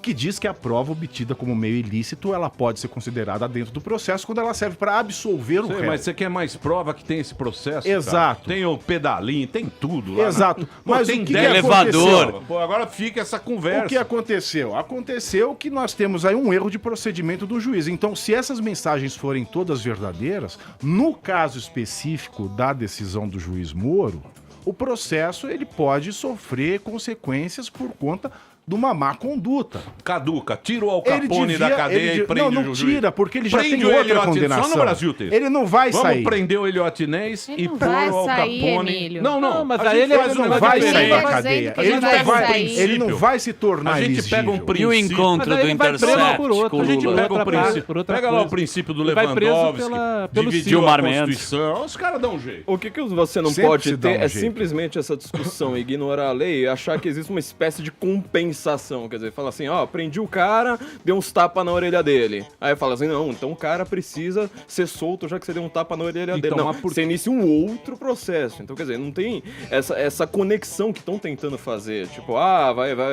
L: que diz que a prova obtida como meio ilícito ela pode ser considerada dentro do processo quando ela serve para absolver o
D: Sei,
L: réu.
D: mas você quer mais prova que tem esse processo?
L: Exato.
D: Cara? Tem o pedalinho, tem tudo lá.
L: Exato.
D: Pô,
L: Mas
D: tem
L: o que
D: 10
L: aconteceu?
D: elevador. Pô, agora fica essa conversa.
L: O que aconteceu? Aconteceu que nós temos aí um erro de procedimento do juiz. Então, se essas mensagens forem todas verdadeiras, no caso específico da decisão do juiz Moro, o processo ele pode sofrer consequências por conta de uma má conduta.
D: Caduca, tira o Al Capone da cadeia e prende
L: não
D: o juiz.
L: tira, porque ele já
D: Prende
L: tem
D: o
L: outra
D: Elliot,
L: condenação.
D: Só no Brasil tem.
L: Ele não vai
D: Vamos
L: sair.
D: prender o Elliot Inês
H: Ele
D: e
H: não
D: pôr
H: vai
D: o Al
H: sair,
D: Capone.
H: Emílio.
D: Não,
K: Não, mas
D: a
K: aí
D: gente
K: ele
D: faz um
L: não
D: negócio
L: vai
D: diferente.
L: sair da
H: Mas aí
L: cadeia.
H: que
L: Ele
H: ele
L: não
H: vai
L: vai,
H: sair.
L: ele não vai se tornar
D: A gente pega um
L: elegível.
B: E o
D: princípio.
B: encontro
K: Mas aí
B: do
K: ele vai preso
B: Intercept
K: por outro,
B: com o
D: A gente
B: Lula?
D: pega o
K: outra
D: princípio.
K: parte, por outra
D: Pega lá o
K: coisa.
D: princípio do
K: Ele vai preso
D: Lewandowski,
K: pelo
D: dividiu
B: Gilmar
D: a
B: Mendes.
D: Constituição. Os caras dão um jeito.
J: O que você não
L: Sempre
J: pode
L: se dá
J: ter
L: um
J: é
L: jeito.
J: simplesmente essa discussão, ignorar a lei e achar que existe uma espécie de compensação. Quer dizer, fala assim, ó, prendi o cara, deu uns tapas na orelha dele. Aí fala assim, não, então o cara precisa ser solto já que você deu um tapa na orelha dele. Não,
D: mas por-
J: você inicia um outro processo. Então, quer dizer, não tem essa conexão que estão tentando fazer. Tipo,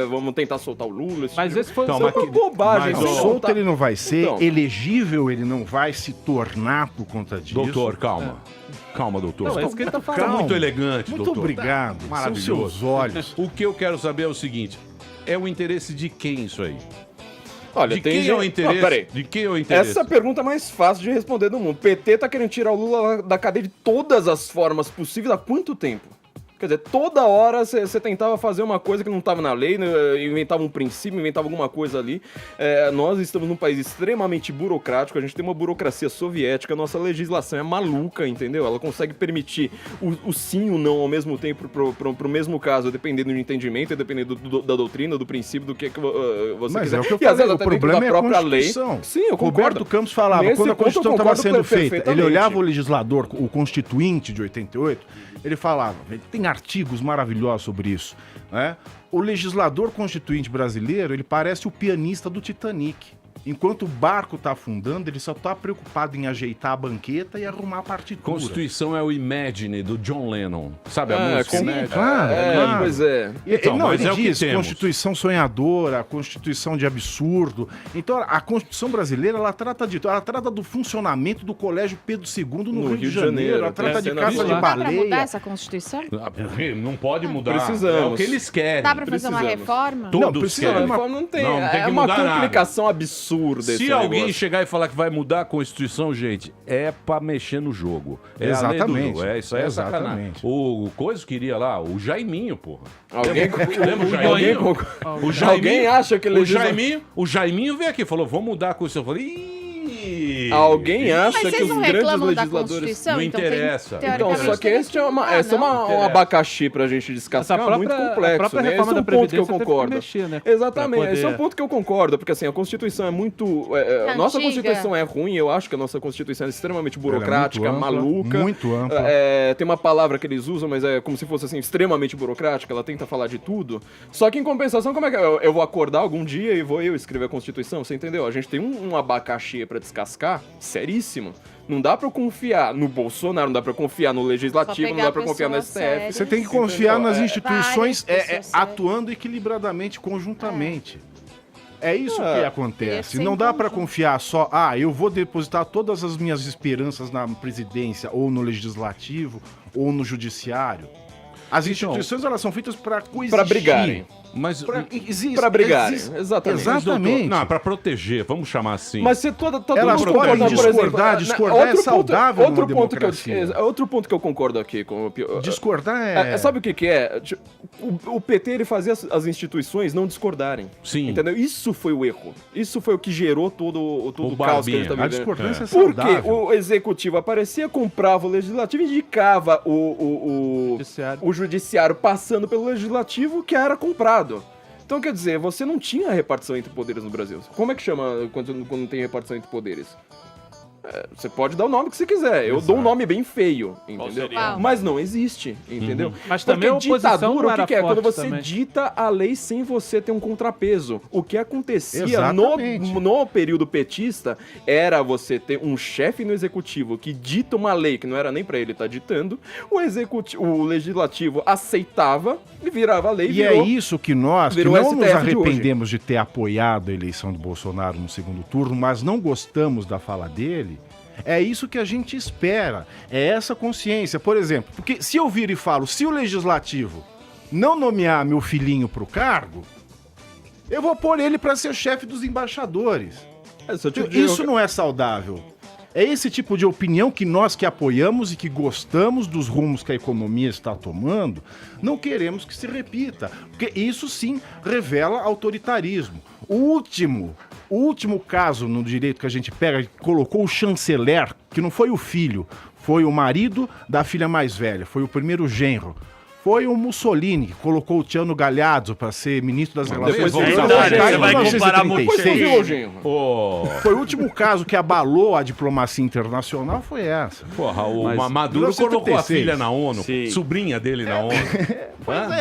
J: vamos tentar soltar o Lula.
K: Mas esse foi
D: Então,
K: o
D: mas
K: seu...
D: que-
J: bobagem.
D: mas,
J: sem
D: ó,
L: Solto
J: soltar.
L: ele não vai ser,
J: Então.
L: elegível ele não vai se tornar por conta disso.
D: Doutor, calma. Calma, doutor.
K: Não, é isso que ele tá falando.
D: Tá muito elegante,
L: Muito
D: doutor.
L: obrigado. São
D: Maravilhoso.
L: seus olhos.
D: O que eu quero saber é o seguinte: é o interesse de quem isso aí?
J: Olha,
D: De
J: tem
D: quem
J: gente...
D: é o interesse?
J: Não, peraí.
D: De quem é o interesse?
J: Essa é a pergunta mais fácil de responder do mundo. PT tá querendo tirar o Lula da cadeia de todas as formas possíveis há quanto tempo? Quer dizer, toda hora você tentava fazer uma coisa que não estava na lei, né, inventava um princípio, inventava alguma coisa ali. Nós estamos num país extremamente burocrático, a gente tem uma burocracia soviética, nossa legislação é maluca, entendeu? Ela consegue permitir o sim e o não ao mesmo tempo pro mesmo caso, dependendo do entendimento, dependendo da doutrina, do princípio, do que você
L: Mas
J: quiser.
L: é o que eu
J: E às
L: falei,
J: vezes
L: o
J: até dentro
L: problema
J: da
L: é a
J: própria lei.
L: Constituição.
J: Sim, eu concordo.
L: Roberto Campos falava,
J: Nesse
L: quando a
J: ponto eu
L: Constituição estava
J: concordo
L: sendo feita, ele
J: perfeitamente.
L: olhava o legislador, o constituinte de 88, ele falava, tem artigos maravilhosos sobre isso, né? O legislador constituinte brasileiro, ele parece o pianista do Titanic. Enquanto o barco tá afundando, ele só tá preocupado em ajeitar a banqueta e arrumar a partitura.
D: Constituição é o Imagine do John Lennon. Sabe a música
J: sim,
D: Imagine?
L: claro, claro.
J: Pois é.
D: Então,
L: não,
D: mas
L: ele
D: é o que
L: diz
D: temos.
L: Constituição sonhadora, Constituição de absurdo. Então, a Constituição brasileira, ela trata do funcionamento do Colégio Pedro II no Rio de Janeiro. Ela trata de
J: Tem a
L: caça
J: cena
L: de
J: lá.
H: Dá pra mudar
L: baleia.
H: essa Constituição?
D: Não pode mudar.
J: Precisamos.
D: É o que eles querem.
H: Dá pra fazer uma
J: precisamos.
H: reforma?
D: Todos
L: Não, precisa
D: querem.
L: de uma-
J: Não tem,
D: Não tem que
J: é uma
D: mudar nada.
J: complicação absurda absurda esse
D: Se alguém
J: negócio.
D: chegar e falar que vai mudar a Constituição, gente, é pra mexer no jogo. É
L: Exatamente.
D: Isso aí é sacanagem.
L: Exatamente.
D: O Coisa queria lá, o Jaiminho, porra.
J: Alguém-
D: Lembra o Jaiminho?
J: Alguém acha que
D: o Jaiminho veio aqui e falou, vamos mudar a Constituição. Eu falei, ih...
J: Alguém acha
H: Mas
J: que
H: vocês
J: os
H: não
J: grandes
H: reclamam da
J: legisladores...
H: Constituição?
D: Não
H: Então tem-
D: interessa.
J: Então,
H: teoricamente,
J: só que
H: tem
J: esse é um abacaxi pra gente descascar
K: Essa própria-
J: muito
K: a
J: complexo,
K: própria
J: né?
K: reforma
J: Esse é um
K: da
J: ponto que eu
K: Previdência teve que
J: concordo.
K: mexer, né?
J: Exatamente,
K: Pra
J: esse é um
K: poder-
J: ponto que eu concordo, porque assim, a Constituição é muito... nossa
H: antiga.
J: Constituição é ruim, eu acho que a nossa Constituição é extremamente burocrática,
L: muito ampla,
J: maluca.
L: muito ampla.
J: Tem uma palavra que eles usam, mas é como se fosse assim, extremamente burocrática, ela tenta falar de tudo. Só que em compensação, como é que eu vou acordar algum dia e vou eu escrever a Constituição? Você entendeu? A gente tem um abacaxi pra descascar, seríssimo. Não dá pra eu confiar no Bolsonaro, não dá pra eu confiar no Legislativo, não
H: pegar
J: dá pra eu
H: a
J: confiar no
H: pessoa
J: STF.
H: séria.
L: Você tem que confiar nas
J: Várias
L: instituições
H: pessoas
L: atuando equilibradamente, conjuntamente. É isso que
H: Ia
L: acontece.
H: ser
L: Não
H: em
L: dá pra
H: conjunto.
L: confiar só, eu vou depositar todas as minhas esperanças na presidência, ou no legislativo, ou no judiciário. As instituições, elas são feitas pra coexistir.
J: Pra brigarem.
D: Mas
J: Pra brigarem, exatamente.
D: Mas, doutor,
L: Exatamente.
D: não, pra proteger, vamos chamar assim.
J: Mas se todo
L: Elas
J: mundo
L: podem
J: concorda, por
L: discordar,
J: exemplo,
L: discordar é saudável
J: outro
L: numa
J: ponto
L: democracia.
J: outro ponto que eu concordo aqui com o
L: Discordar é...
J: Sabe o que é? O PT ele fazia as instituições não discordarem.
D: Sim.
J: Entendeu? Isso foi o erro. Isso foi o que gerou todo o caos que a gente tá
D: Barbinha.
L: A
J: vivendo.
L: discordância é
J: Porque
L: saudável.
J: o executivo aparecia, comprava o legislativo e indicava o judiciário passando pelo legislativo que era comprado. Então, quer dizer, você não tinha repartição entre poderes no Brasil. Como é que chama quando não tem repartição entre poderes? Você pode dar o nome que você quiser. Eu dou um nome bem feio, entendeu?
E: seria?
J: Mas não existe, entendeu?
K: Mas também a
J: Porque
K: oposição
J: ditadura,
K: não
J: o que
K: era
J: que é? Quando
K: forte
J: você
K: também.
J: dita a lei sem você ter um contrapeso. O que acontecia
L: Exatamente.
J: no período petista era você ter um chefe no executivo que dita uma lei que não era nem pra ele estar ditando, o legislativo aceitava e virava lei.
L: E é isso que nós, que
J: virou
L: não nos
J: STF de hoje.
L: arrependemos de ter apoiado a eleição do Bolsonaro no segundo turno, mas não gostamos da fala dele, é isso que a gente espera. É essa consciência. Por exemplo, porque se eu vir e falo, se o legislativo não nomear meu filhinho pro cargo, eu vou pôr ele para ser chefe dos embaixadores. Isso não é saudável. É esse tipo de opinião que nós que apoiamos e que gostamos dos rumos que a economia está tomando, não queremos que se repita. Porque isso sim revela autoritarismo. O último caso no direito que a gente pega, que colocou o chanceler, que não foi o filho, foi o marido da filha mais velha, foi o primeiro genro. Foi o Mussolini que colocou o Tiano Galhardo para ser ministro das Relações
B: Extraordinário, você vai comparar muito.
L: Foi o último caso que abalou a diplomacia internacional, foi essa.
D: Porra, o
B: Mas-
D: Maduro colocou a
L: 1936.
D: filha na ONU,
B: Sim.
D: sobrinha dele na ONU.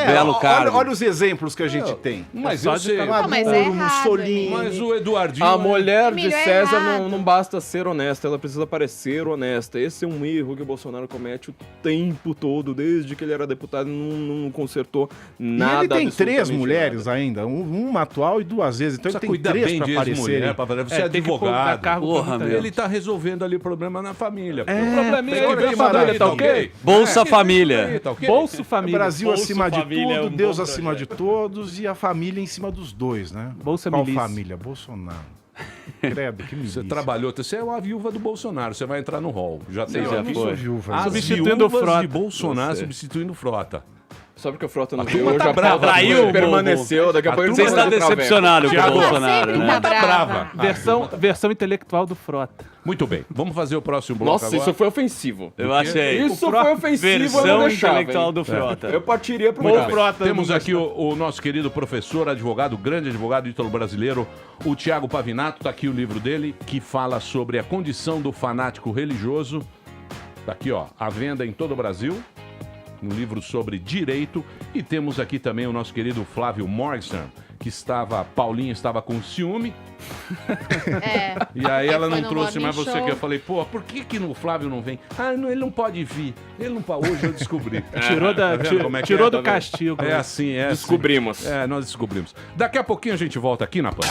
B: Belo cargo.
L: Olha os exemplos que a gente tem.
D: Mas
K: Só
D: eu
K: de
D: sei.
K: ficar-
H: Não, mas é errado,
L: Mussolini.
D: Mas o Eduardinho.
J: A mulher de
H: Emílio, é
J: César
H: errado.
J: não basta ser honesta, ela precisa parecer honesta. Esse é um erro que o Bolsonaro comete o tempo todo, desde que ele era deputado, não consertou nada.
L: E ele tem 3
J: absolutamente
L: mulheres
J: nada.
L: ainda, uma atual e 2 vezes. Então
D: Precisa
L: ele tem
D: cuidar
L: 3
D: bem
L: para
D: de
L: aparecerem.
D: ex-mulher, você é
K: tem que pôr- dar
D: advogado.
K: cargo pra
B: Porra,
K: muita
B: meu.
K: gente.
D: Ele tá resolvendo ali o problema na família. pô.
K: O probleminha
D: Tem
K: é
D: que
K: que
D: ver
K: a família tá ok?
B: Bolsa
D: É,
B: Família.
D: aí, tá ok?
K: Bolso Família.
L: Brasil
B: Bolsa
L: acima de
B: Família é
L: tudo,
B: um
L: Deus
B: bom
L: acima de todos e a família em cima dos dois, né?
K: Bolsa
L: Qual
K: Milícia.
L: família? Bolsonaro. Credo, que milícia.
D: Você trabalhou, você é uma viúva do Bolsonaro, você vai entrar no hall. Já tem
B: já
L: Eu não
B: foi.
L: sou viúva.
D: As
K: Substituindo o
D: viúvas
K: Frota.
D: de Bolsonaro
J: Você.
D: substituindo Frota.
J: Só porque o Frota não
D: A turma
J: veio,
D: tá
J: hoje a
D: brava,
J: pauta
B: traiu,
J: permaneceu, daqui a
D: A
J: pouco ele
B: Você
J: vai
B: está
J: fazer traveco.
B: decepcionado com o
D: Thiago,
B: Bolsonaro,
H: sempre
B: né?
H: tá brava.
K: Versão intelectual do Frota.
D: Muito bem, vamos fazer o próximo bloco
J: Nossa,
D: agora.
J: isso foi ofensivo.
B: Eu achei.
J: Isso foi ofensivo, eu não
B: Versão
J: deixava,
B: intelectual
J: hein?
B: do Frota.
J: Eu partiria pro
D: Muito
J: meu
D: bem.
J: Frota.
D: Temos aqui o nosso querido professor, advogado, grande advogado ítalo-brasileiro, o Tiago Pavinato. Está aqui o livro dele, que fala sobre a condição do fanático religioso. Está aqui, ó, à venda em todo o Brasil. Um livro sobre direito. E temos aqui também o nosso querido Flávio Morgenstern, que Paulinha estava com ciúme.
H: É.
D: E aí
H: Ele
D: ela
H: foi
D: não
H: no
D: trouxe mais
H: Morning
D: você,
H: Show.
D: que eu falei, pô, por que o Flávio não vem? Ah, não, ele não pode vir. Ele não pode. Hoje eu descobri.
K: Tirou
D: Tá vendo como é que
K: tirou
D: é?
K: do
D: Tá vendo?
K: castigo.
D: É assim, é
J: Descobrimos.
D: assim. É, nós descobrimos. Daqui a pouquinho a gente volta aqui na Pan.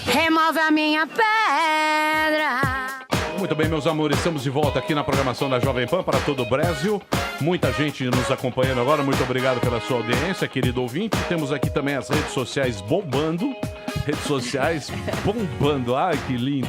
G: Remove a minha pedra.
D: Muito bem, meus amores, estamos de volta aqui na programação da Jovem Pan para todo o Brasil. Muita gente nos acompanhando agora, muito obrigado pela sua audiência, querido ouvinte. Temos aqui também as redes sociais bombando. redes sociais bombando. Ai, que lindo.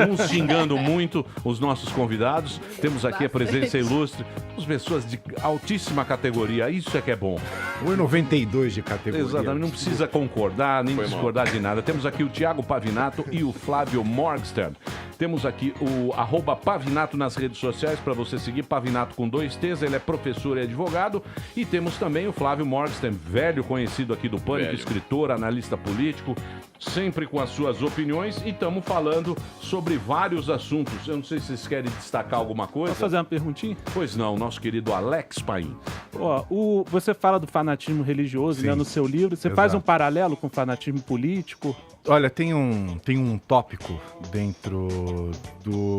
D: Uns xingando muito os nossos convidados. Temos aqui a presença ilustre. As pessoas de altíssima categoria. Isso é que é bom.
L: 1,92 de categoria.
D: Exatamente. Não precisa concordar nem discordar de nada. Temos aqui o Thiago Pavinato e o Flávio Morgenstern. Temos aqui o @Pavinato nas redes sociais para você seguir. Pavinato com 2 T's. Ele é professor e advogado. E temos também o Flávio Morgenstern, velho conhecido aqui do Pânico, escritor, analista político, sempre com as suas opiniões. E estamos falando sobre vários assuntos. Eu não sei se vocês querem destacar alguma coisa.
K: Posso fazer uma perguntinha?
D: Pois não, nosso querido Alex Paim.
K: Ó, você fala do fanatismo religioso, né, no seu livro. Você faz um paralelo com o fanatismo político?
L: Olha, tem um tópico dentro do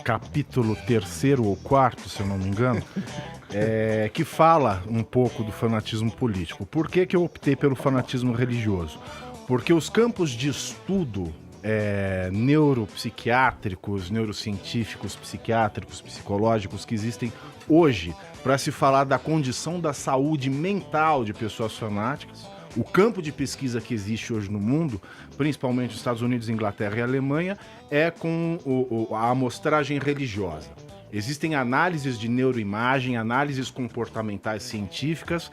L: capítulo 3º ou 4º, se eu não me engano, que fala um pouco do fanatismo político. Por que eu optei pelo fanatismo religioso? Porque os campos de estudo neuropsiquiátricos, neurocientíficos, psiquiátricos, psicológicos que existem hoje para se falar da condição da saúde mental de pessoas fanáticas, o campo de pesquisa que existe hoje no mundo, principalmente nos Estados Unidos, Inglaterra e Alemanha, é com a amostragem religiosa. Existem análises de neuroimagem, análises comportamentais científicas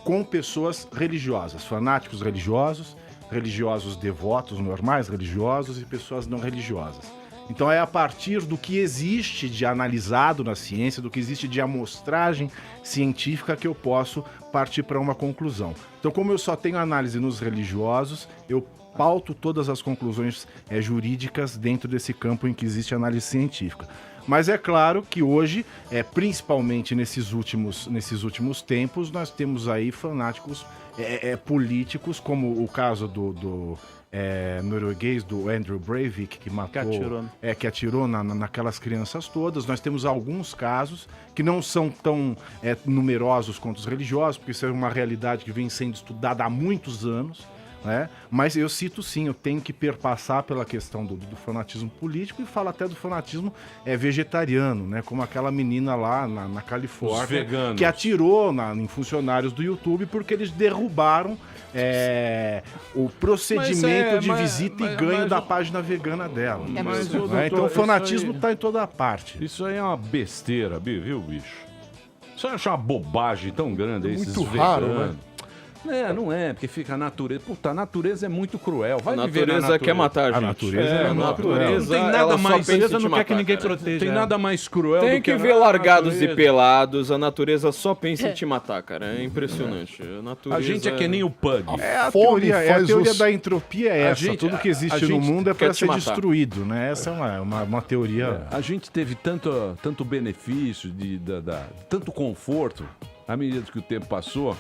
L: com pessoas religiosas, fanáticos religiosos, religiosos devotos normais, religiosos e pessoas não religiosas. Então é a partir do que existe de analisado na ciência, do que existe de amostragem científica que eu posso partir para uma conclusão. Então, como eu só tenho análise nos religiosos, eu pauto todas as conclusões jurídicas dentro desse campo em que existe análise científica. Mas é claro que hoje, principalmente nesses últimos tempos, nós temos aí fanáticos políticos, como o caso do norueguês, do Andrew Breivik, que matou, que atirou naquelas crianças todas. Nós temos alguns casos que não são tão numerosos quanto os religiosos, porque isso é uma realidade que vem sendo estudada há muitos anos. Mas eu cito sim, eu tenho que perpassar pela questão do fanatismo político e falo até do fanatismo vegetariano, como aquela menina lá na Califórnia que atirou em funcionários do YouTube porque eles derrubaram o procedimento de visita e ganho da página vegana dela. Então o fanatismo está em toda a parte.
D: Isso aí é uma besteira, viu, bicho? Você acha uma bobagem tão grande aí, esses
F: raro,
D: veganos? Não é, porque fica a natureza. Puta, a natureza é muito cruel. Vai
J: A
D: viver na
J: natureza quer matar a gente.
L: A natureza
D: cruel. Não tem nada mais.
K: A natureza não quer que ninguém proteja.
D: Tem nada mais cruel
J: Tem
D: do
J: que ver largados e pelados, a natureza só pensa em te matar, cara. É impressionante. A natureza...
D: A gente é que nem o Pug.
L: A teoria da entropia é essa. Tudo que existe no mundo é para ser destruído, né? Essa é uma teoria.
D: A gente teve tanto benefício, tanto conforto, à medida que o tempo passou,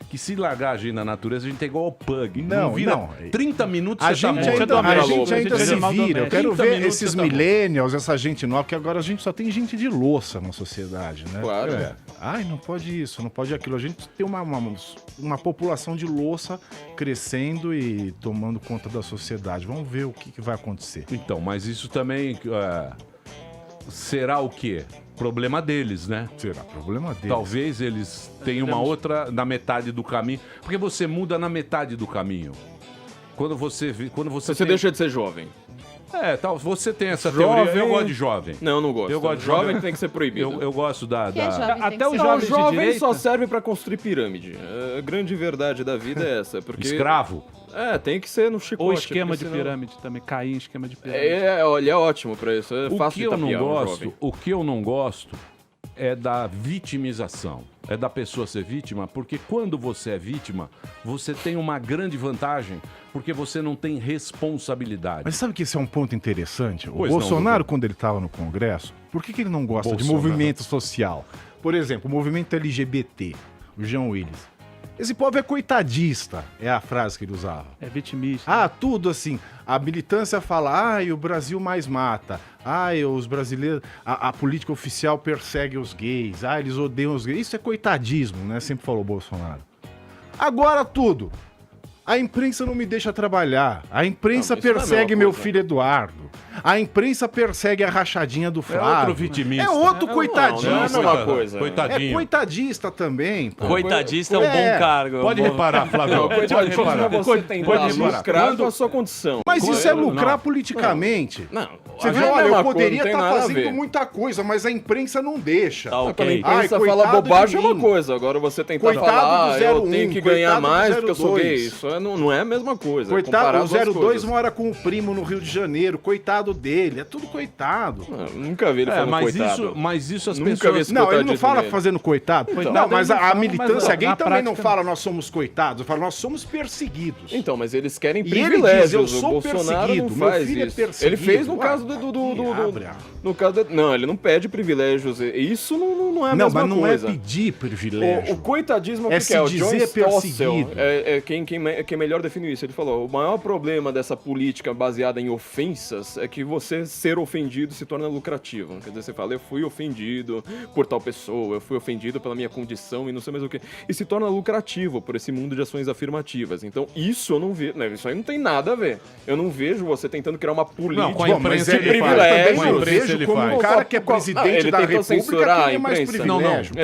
D: que se largar a gente na natureza, a gente é igual ao Pug. Não vira 30 minutos,
L: a gente ainda se vira. Eu quero ver esses millennials, essa gente nova, que agora a gente só tem gente de louça na sociedade, né?
J: Claro.
L: Ai, não pode isso, não pode aquilo. A gente tem uma população de louça crescendo e tomando conta da sociedade. Vamos ver o que vai acontecer.
D: Então, mas isso também será o quê? Problema deles, né?
L: Será problema deles.
D: Talvez eles tenham uma outra na metade do caminho. Porque você muda na metade do caminho. Quando você
J: deixa de ser jovem.
D: Você tem essa
J: jovem...
D: teoria. Eu gosto de jovem.
J: Não gosto.
D: Eu gosto de
J: jovem tem que ser proibido.
D: Eu gosto da...
K: Até o
J: jovem só serve pra construir pirâmide. A grande verdade da vida é essa. Porque...
D: Escravo.
J: Tem que ser no chicote.
K: Ou esquema de pirâmide também, cair em esquema de pirâmide.
J: Olha, é ótimo pra isso. É fácil de tapear
D: o que eu não gosto é da vitimização. É da pessoa ser vítima, porque quando você é vítima, você tem uma grande vantagem, porque você não tem responsabilidade.
L: Mas sabe que esse é um ponto interessante? O Bolsonaro, quando ele estava no Congresso, por que ele não gosta de movimento social? Por exemplo, o movimento LGBT, o Jean Willis. Esse povo é coitadista, é a frase que ele usava.
K: É vitimista.
L: Tudo assim. A militância fala, o Brasil mais mata. Os brasileiros... A política oficial persegue os gays. Eles odeiam os gays. Isso é coitadismo, né? Sempre falou o Bolsonaro. Agora tudo. A imprensa não me deixa trabalhar. A imprensa persegue meu filho Eduardo. A imprensa persegue a rachadinha do Flávio.
D: outro vitimista.
L: É outro coitadista.
J: Não é a mesma coisa.
D: Coitadinho.
L: É coitadista também. Pô.
B: Coitadista é um bom cargo.
D: Pode reparar, Flávio.
J: Não,
D: Pode
J: coitadismo
D: reparar.
J: é você tentar lucrar com a sua condição.
L: Mas isso é lucrar
D: Não.
L: politicamente.
J: Não.
L: Você
J: a
L: vê,
J: gente
L: olha,
J: não é
L: eu
J: uma coisa,
L: poderia
J: não tem
L: estar
J: nada a
L: fazendo
J: ver.
L: muita coisa, mas a imprensa não deixa.
B: Tá
J: Quando a
B: ok.
J: imprensa
L: Ai,
J: fala
L: coitado
J: bobagem
L: de
J: é uma
L: mim.
J: coisa. Agora você tentar
L: Coitado
J: falar,
L: do
J: eu
L: 01,
J: tenho que ganhar
L: coitado do
J: mais porque eu sou
L: 02.
J: gay. Isso não é a mesma coisa.
L: Coitado,
J: comparar
L: o
J: as duas
L: 02
J: coisas.
L: mora com o primo no Rio de Janeiro. Coitado dele. É tudo coitado.
J: Nunca vi ele falando coitado.
D: Mas isso as
J: Nunca vi
D: pessoas...
J: esse
L: Não, ele não
J: coitadismo
L: fala
J: dele.
L: fazendo coitado.
K: Coitado
L: Não, mas
K: ele não
L: a
K: fala,
L: militância
K: mas
L: gay
K: na
L: também não
K: prática-
L: fala nós somos coitados. Fala nós somos perseguidos.
J: Então, mas eles querem
L: E ele
J: privilégios.
L: diz, eu
J: o
L: sou
J: Bolsonaro
L: perseguido,
J: não
L: meu
J: faz
L: filho é
J: isso.
L: perseguido.
J: Ele fez no
L: Ué,
J: caso
L: abre.
J: no caso não, ele não pede privilégios. Isso não é a
L: Não,
J: mesma
L: mas não
J: coisa.
L: é pedir privilégio.
J: O coitadismo
L: É
J: o que
L: se
J: é? O
L: dizer
J: John Stossel
L: perseguido.
J: quem melhor definiu isso. Ele falou, o maior problema dessa política baseada em ofensas é que você ser ofendido se torna lucrativo. Quer dizer, você fala, eu fui ofendido por tal pessoa, eu fui ofendido pela minha condição e não sei mais o que. E se torna lucrativo por esse mundo de ações afirmativas. Então, isso eu não vejo, né? Isso aí não tem nada a ver. Eu não vejo você tentando criar uma política
D: Não, com a imprensa
J: de
D: ele faz.
J: privilégios.
D: Com a imprensa ele
L: como
D: faz.
L: um cara que é presidente
J: ele
L: da
J: tentou
L: República
J: censurar
L: tem
J: a
L: mais
J: imprensa.
L: privilégio.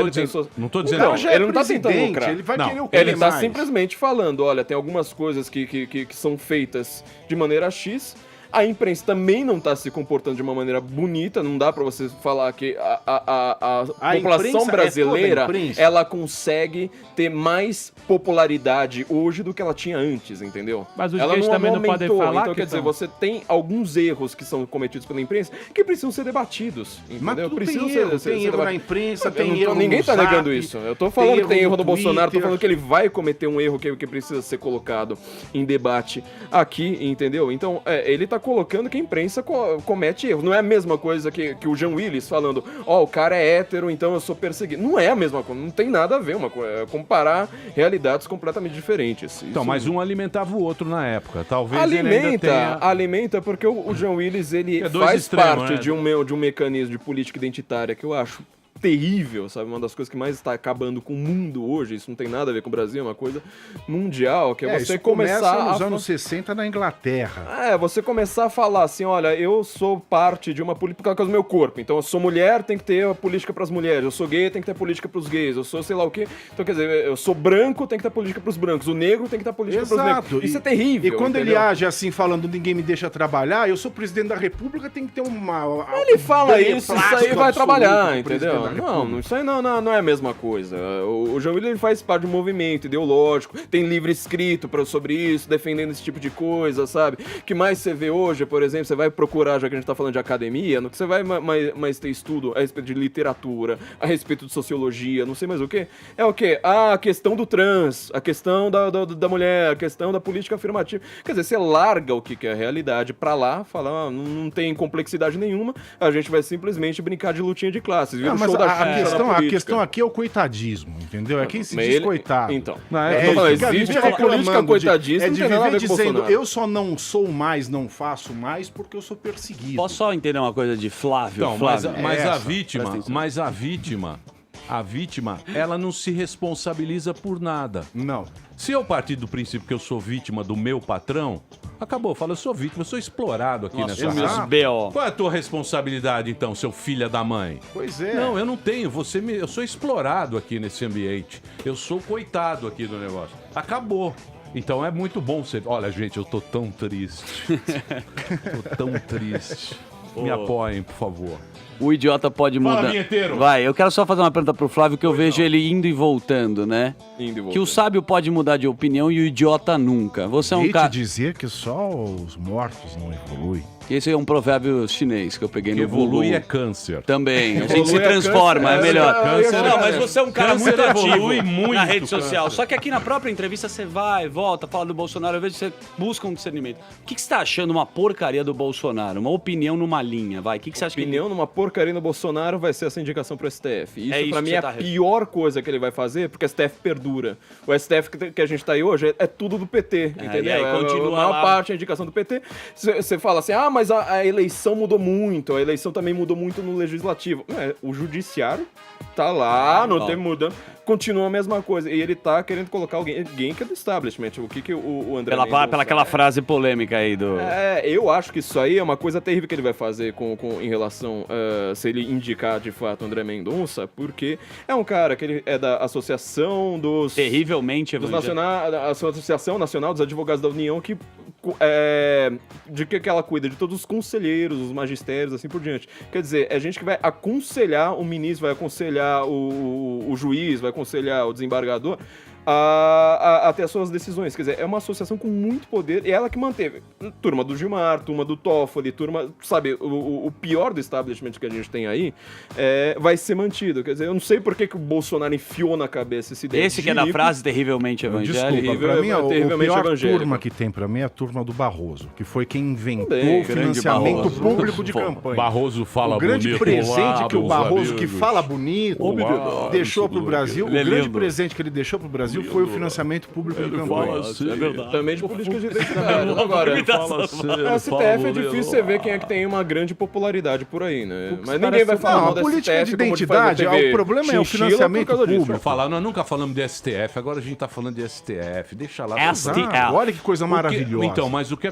D: Não tô dizendo...
J: Não,
L: já
J: ele
L: é
J: não tá tentando
L: presidente,
J: lucrar.
L: ele vai
D: Não,
L: querer o que
J: Ele tá
L: mais?
J: simplesmente falando, olha, tem algumas coisas que são feitas de maneira X. A imprensa também não tá se comportando de uma maneira bonita, não dá pra você falar que a população
L: imprensa é
J: brasileira,
L: toda a imprensa.
J: ela consegue ter mais popularidade hoje do que ela tinha antes, entendeu?
K: Mas os
J: ela
K: gays também não podem
J: aumentou.
K: falar
J: Então,
K: que
J: quer dizer,
K: são.
J: você tem alguns erros que são cometidos pela imprensa que precisam ser debatidos,
L: Mas
J: entendeu?
L: tudo
J: precisam
L: tem erro, tem erro
J: debatidos.
L: na imprensa,
J: Eu
L: tem
J: não tô-
L: erro no
J: Ninguém tá
L: Zap,
J: negando isso. Eu tô falando que tem erro no Bolsonaro, tô
L: Twitter.
J: falando que ele vai cometer um erro que precisa ser colocado em debate aqui, entendeu? Então, ele tá colocando que a imprensa comete erro. Não é a mesma coisa que o Jean Willis falando, o cara é hétero, então eu sou perseguido. Não é a mesma coisa, não tem nada a ver uma coisa. É comparar realidades completamente diferentes.
D: Então,
J: Isso-
D: mas um alimentava o outro na época. Talvez ele ainda tenha...
J: Alimenta, porque o Jean Willis, ele
D: É dois
J: faz
D: extremos,
J: parte
D: né?
J: de um mecanismo de política identitária que eu acho terrível, sabe? Uma das coisas que mais está acabando com o mundo hoje, isso não tem nada a ver com o Brasil, é uma coisa mundial, que é você
L: isso
J: começar
L: começa nos
J: a...
L: anos 60 na Inglaterra.
J: você começar a falar assim, olha, eu sou parte de uma política por causa do meu corpo, então eu sou mulher, tem que ter a política pras mulheres, eu sou gay, tem que ter política pros gays, eu sou sei lá o quê, então quer dizer, eu sou branco, tem que ter política pros brancos, o negro tem que ter política pros negros. Isso é terrível,
L: E quando ele
J: entendeu?
L: age assim, falando ninguém me deixa trabalhar, eu sou presidente da República, tem que ter uma...
J: Ele fala isso aí vai
L: absoluto
J: trabalhar,
L: pro presidente
J: entendeu?
L: da República.
J: Não, isso aí não é a mesma coisa. O Jean Willis ele faz parte de um movimento ideológico, tem livro escrito sobre isso, defendendo esse tipo de coisa, sabe? O que mais você vê hoje, por exemplo, você vai procurar, já que a gente tá falando de academia, no que você vai mais ter estudo a respeito de literatura, a respeito de sociologia, não sei mais o quê. É o quê? A questão do trans, a questão da mulher, a questão da política afirmativa. Quer dizer, você larga o que é a realidade pra lá, fala, não tem complexidade nenhuma, a gente vai simplesmente brincar de lutinha de classes. Vira
L: Não,
J: o
L: mas
J: show da
L: a
J: Xuxa na
L: questão
J: política.
L: aqui é o coitadismo, entendeu? É quem se
J: Mas
L: diz
J: ele-
L: coitado.
J: então.
L: Não,
J: eu tô falando,
L: fica
J: existe
L: reclamando
J: uma política coitadista,
L: é
J: não
L: de
J: tem nada a
L: viver
J: ver com o
L: dizendo,
J: Bolsonaro.
L: eu só não sou mais, não faço mais, porque eu sou perseguido.
B: Posso só entender uma coisa de Flávio?
D: Então,
B: Flávio?
D: mas
B: Essa,
D: a vítima,
B: presta atenção.
D: a vítima, ela não se responsabiliza por nada.
L: Não.
D: Se eu partir do princípio que eu sou vítima do meu patrão, acabou. Eu falo, eu sou vítima, eu sou explorado aqui
B: Nossa,
D: nessa
B: meus
D: raça.
B: B.O.
D: Qual é a tua responsabilidade, então, seu filho da mãe?
L: Pois é.
D: Não, eu não tenho. Eu sou explorado aqui nesse ambiente. Eu sou coitado aqui do negócio. Acabou. Então é muito bom você... Olha, gente, eu tô tão triste. Tô tão triste. Me apoiem, por favor.
B: O idiota pode
D: Fala,
B: mudar.
D: vinheteiro.
B: Vai, eu quero só fazer uma pergunta pro Flávio, que eu vejo ele indo e voltando, né?
J: Indo e
B: Que o
J: voltando.
B: sábio pode mudar de opinião e o idiota nunca. Você é um
L: E te
B: cara...
L: dizer que só os mortos não evoluem.
B: Esse é um provérbio chinês que eu peguei
D: Que
B: no
D: evolui
B: Google.
D: é câncer.
B: Também. A gente se
J: Evolui é
B: transforma,
J: câncer,
B: é melhor.
D: câncer
B: Não,
D: é-
B: mas você é um cara
D: câncer
B: muito ativo
D: evolui muito,
B: na rede social.
D: câncer.
B: Só que aqui na própria entrevista você vai, volta, fala do Bolsonaro, eu vejo que você busca um discernimento. O que você está achando uma porcaria do Bolsonaro? Uma opinião numa linha, vai. O que você acha que ele...
J: Opinião numa porcaria no Bolsonaro vai ser essa indicação pro STF. Isso,
B: isso
J: pra
B: que
J: mim,
B: você
J: é
B: tá
J: a pior coisa que ele vai fazer, porque o STF perdura. O STF que a gente tá aí hoje é tudo do PT, entendeu?
B: E aí continua
J: a maior
B: lá...
J: parte é a indicação do PT. Você fala assim, mas a eleição mudou muito, a eleição também mudou muito no Legislativo. O Judiciário tá lá, não tem mudando. Continua a mesma coisa. E ele tá querendo colocar alguém que é do establishment. O que o André Mendonça...
B: Pela aquela frase polêmica aí do...
J: eu acho que isso aí é uma coisa terrível que ele vai fazer em relação se ele indicar de fato o André Mendonça, porque é um cara que ele é da Associação dos...
B: Terrivelmente evangélico.
J: A Associação Nacional dos Advogados da União, que ela cuida de todos os conselheiros, os magistérios, assim por diante. Quer dizer, é gente que vai aconselhar o ministro, vai aconselhar o juiz, vai aconselhar o desembargador a ter as suas decisões. Quer dizer, é uma associação com muito poder, e ela que manteve turma do Gilmar, turma do Toffoli, turma, sabe, o pior do establishment que a gente tem aí vai ser mantido. Quer dizer, eu não sei por que o Bolsonaro enfiou na cabeça esse ideia.
B: Esse que é da frase terrivelmente evangélico.
L: Desculpa, pra mim, a pior turma que tem pra mim é a turma do Barroso, que foi quem inventou o financiamento público de campanha.
D: Barroso fala
L: bonito. O grande
D: bonito.
L: presente que o Barroso, que
D: amigos.
L: fala bonito, deixou pro Brasil, o grande
B: lindo.
L: presente que ele deixou pro Brasil foi o financiamento público de campanha.
B: É verdade.
J: Também de política de identidade. Agora, a STF é difícil você ver quem é que tem uma grande popularidade por aí, né? Mas ninguém vai falar mal da
L: política
J: STF
L: de identidade, o problema é o financiamento público.
D: Nós nunca falamos de STF, agora a gente tá falando de STF. Deixa lá.
L: Olha que coisa maravilhosa.
D: Então, mas o que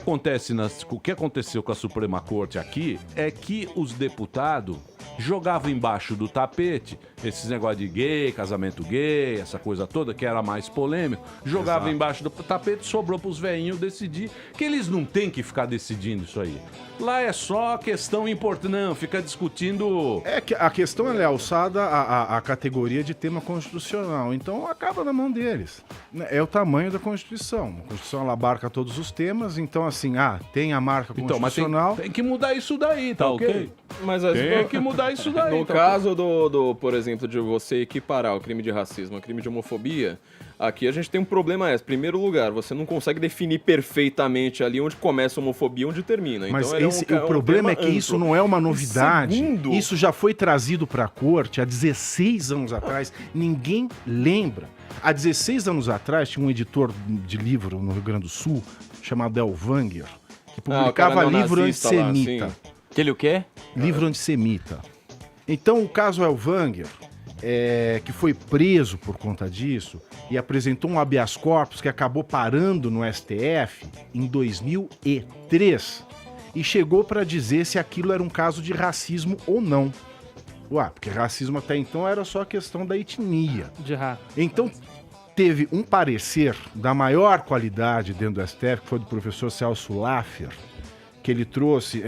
D: aconteceu com a Suprema Corte aqui é que os deputados jogavam embaixo do tapete esses negócios de gay, casamento gay, essa coisa toda, que era mais polêmico, jogava embaixo do tapete, sobrou pros velhinhos decidir, que eles não têm que ficar decidindo isso aí. Lá é só questão importante, não, fica discutindo...
L: É que a questão ela é alçada à categoria de tema constitucional, então acaba na mão deles. É o tamanho da Constituição. A Constituição ela abarca todos os temas, então assim, tem a marca constitucional...
D: Mas tem que mudar isso daí, tá ok?
J: Mas
D: tem que mudar isso daí.
J: No caso por exemplo, de você equiparar o crime de racismo ao crime de homofobia, aqui a gente tem um problema. Em primeiro lugar, você não consegue definir perfeitamente ali onde começa a homofobia e onde termina.
L: Mas
J: então,
L: o problema é que isso não é uma novidade.
J: Segundo...
L: Isso já foi trazido para a corte há 16 anos atrás. Ninguém lembra. Há 16 anos atrás, tinha um editor de livro no Rio Grande do Sul, chamado Elvanger, que publicava livro antissemita.
B: Aquele o quê?
L: Livro antissemita. Então, o caso Elvanger, que foi preso por conta disso e apresentou um habeas corpus que acabou parando no STF em 2003 e chegou para dizer se aquilo era um caso de racismo ou não. Porque racismo até então era só a questão da etnia. Então, teve um parecer da maior qualidade dentro do STF, que foi do professor Celso Laffer, que ele trouxe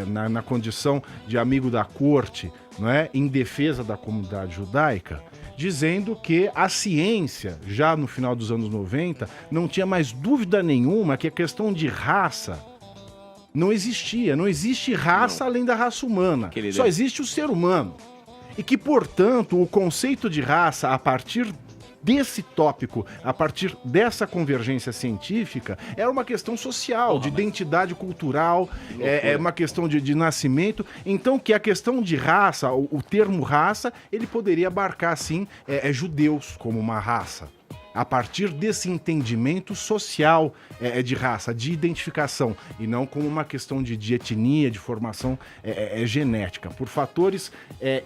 L: na condição de amigo da corte, não é, em defesa da comunidade judaica, dizendo que a ciência, já no final dos anos 90, não tinha mais dúvida nenhuma que a questão de raça não existia. Não existe raça além da raça humana. Só existe o ser humano. E que, portanto, o conceito de raça, a partir desse tópico, a partir dessa convergência científica, era uma questão social, de identidade cultural, é uma questão de nascimento. Então, que a questão de raça, o termo raça, ele poderia abarcar, sim, judeus como uma raça. A partir desse entendimento social de raça, de identificação, e não como uma questão de etnia, de formação genética, por fatores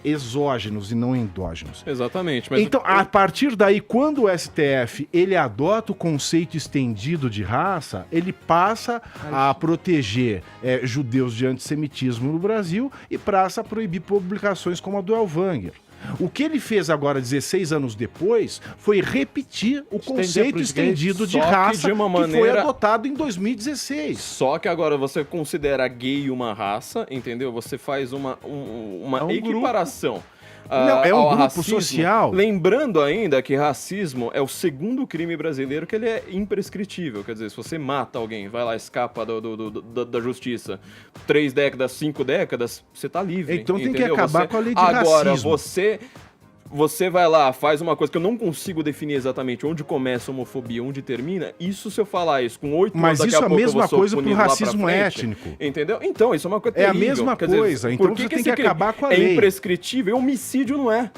L: exógenos e não endógenos.
J: Exatamente. Mas
L: então, a partir daí, quando o STF ele adota o conceito estendido de raça, ele passa a proteger judeus de antissemitismo no Brasil e passa a proibir publicações como a do Elvanger. O que ele fez agora, 16 anos depois, foi repetir o conceito estendido de raça que foi adotado em 2016.
J: Só que agora você considera gay uma raça, entendeu? Você faz uma equiparação.
L: Não, é um grupo
J: racismo.
L: social.
J: Lembrando ainda que racismo é o segundo crime brasileiro que ele é imprescritível. Quer dizer, se você mata alguém, vai lá, escapa da justiça, 3 décadas, 5 décadas, você tá livre.
L: Então
J: entendeu?
L: Tem que acabar com a lei de racismo.
J: Agora, você você vai lá, faz uma coisa que eu não consigo definir exatamente onde começa a homofobia, onde termina, isso se eu falar isso com 8 anos,
L: Mas
J: daqui
L: isso
J: a
L: é a
J: pouco eu
L: mesma
J: vou ser
L: coisa pro
J: punido lá pra
L: racismo
J: frente,
L: étnico.
J: Entendeu? Então, isso é uma coisa
L: É a
J: terrível.
L: mesma
J: Quer dizer,
L: coisa, então
J: por
L: você tem
J: esse
L: que
J: crime
L: acabar com a
J: é
L: lei.
J: imprescritível, homicídio não é.